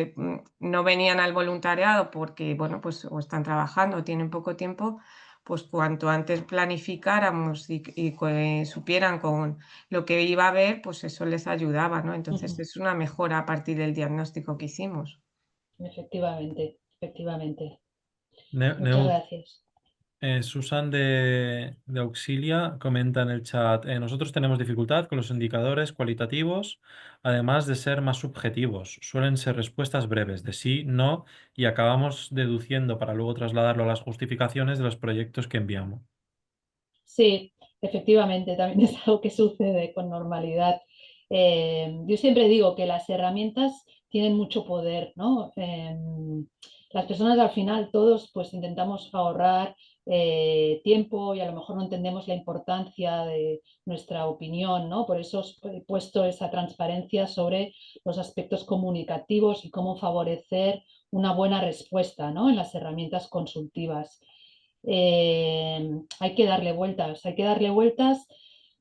no venían al voluntariado porque, bueno, pues o están trabajando o tienen poco tiempo, pues cuanto antes planificáramos y supieran con lo que iba a haber, pues eso les ayudaba, ¿no? Entonces mm. es una mejora a partir del diagnóstico que hicimos. Efectivamente, efectivamente. Muchas Neus, gracias. Susan de Auxilia comenta en el chat, nosotros tenemos dificultad con los indicadores cualitativos, además de ser más subjetivos. Suelen ser respuestas breves de sí, no, y acabamos deduciendo para luego trasladarlo a las justificaciones de los proyectos que enviamos. Sí, efectivamente, también es algo que sucede con normalidad. Yo siempre digo que las herramientas tienen mucho poder, ¿no? Las personas al final, todos, pues intentamos ahorrar tiempo y a lo mejor no entendemos la importancia de nuestra opinión, ¿no? Por eso he puesto esa transparencia sobre los aspectos comunicativos y cómo favorecer una buena respuesta, ¿no? En las herramientas consultivas. Hay que darle vueltas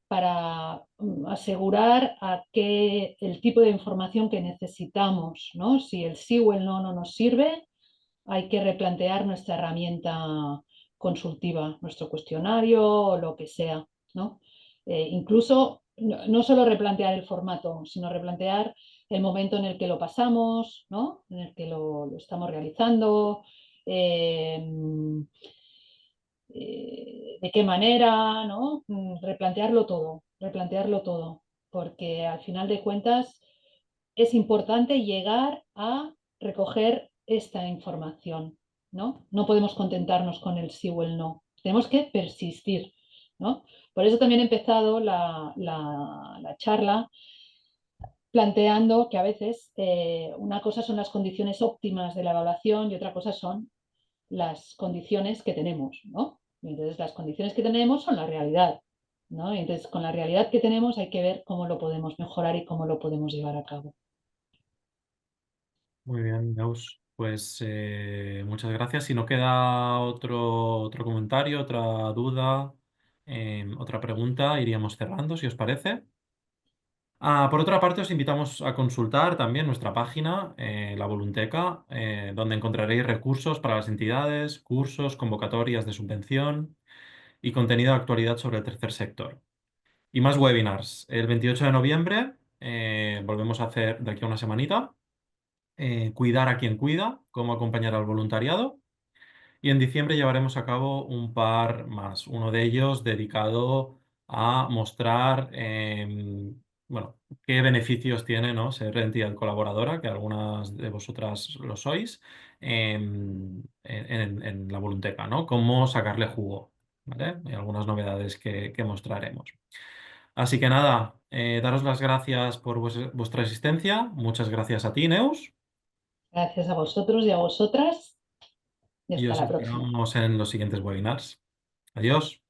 para asegurar el tipo de información que necesitamos, ¿no? Si el sí o el no no nos sirve, hay que replantear nuestra herramienta consultiva, nuestro cuestionario o lo que sea, ¿no? Incluso no solo replantear el formato, sino replantear el momento en el que lo pasamos, ¿no? En el que lo estamos realizando. Eh, de qué manera, ¿no? Replantearlo todo, porque al final de cuentas es importante llegar a recoger esta información, ¿no? No podemos contentarnos con el sí o el no, tenemos que persistir, ¿no? Por eso también he empezado la charla planteando que a veces una cosa son las condiciones óptimas de la evaluación y otra cosa son las condiciones que tenemos, ¿no? Y entonces las condiciones que tenemos son la realidad, ¿no? Y entonces con la realidad que tenemos hay que ver cómo lo podemos mejorar y cómo lo podemos llevar a cabo. Muy bien, Neus. Pues muchas gracias. Si no queda otro comentario, otra duda, otra pregunta, iríamos cerrando, si os parece. Por otra parte, os invitamos a consultar también nuestra página, la Volunteca, donde encontraréis recursos para las entidades, cursos, convocatorias de subvención y contenido de actualidad sobre el tercer sector. Y más webinars. El 28 de noviembre volvemos a hacer de aquí a una semanita. Cuidar a quien cuida, cómo acompañar al voluntariado. Y en diciembre llevaremos a cabo un par más, uno de ellos dedicado a mostrar bueno, qué beneficios tiene, ¿no?, ser entidad colaboradora, que algunas de vosotras lo sois, en la Volunteca, ¿no? Cómo sacarle jugo, ¿vale? Hay algunas novedades que mostraremos. Así que nada, daros las gracias por vuestra asistencia. Muchas gracias a ti, Neus. Gracias a vosotros y a vosotras y Y hasta os la próxima. esperamos en los siguientes webinars. Adiós.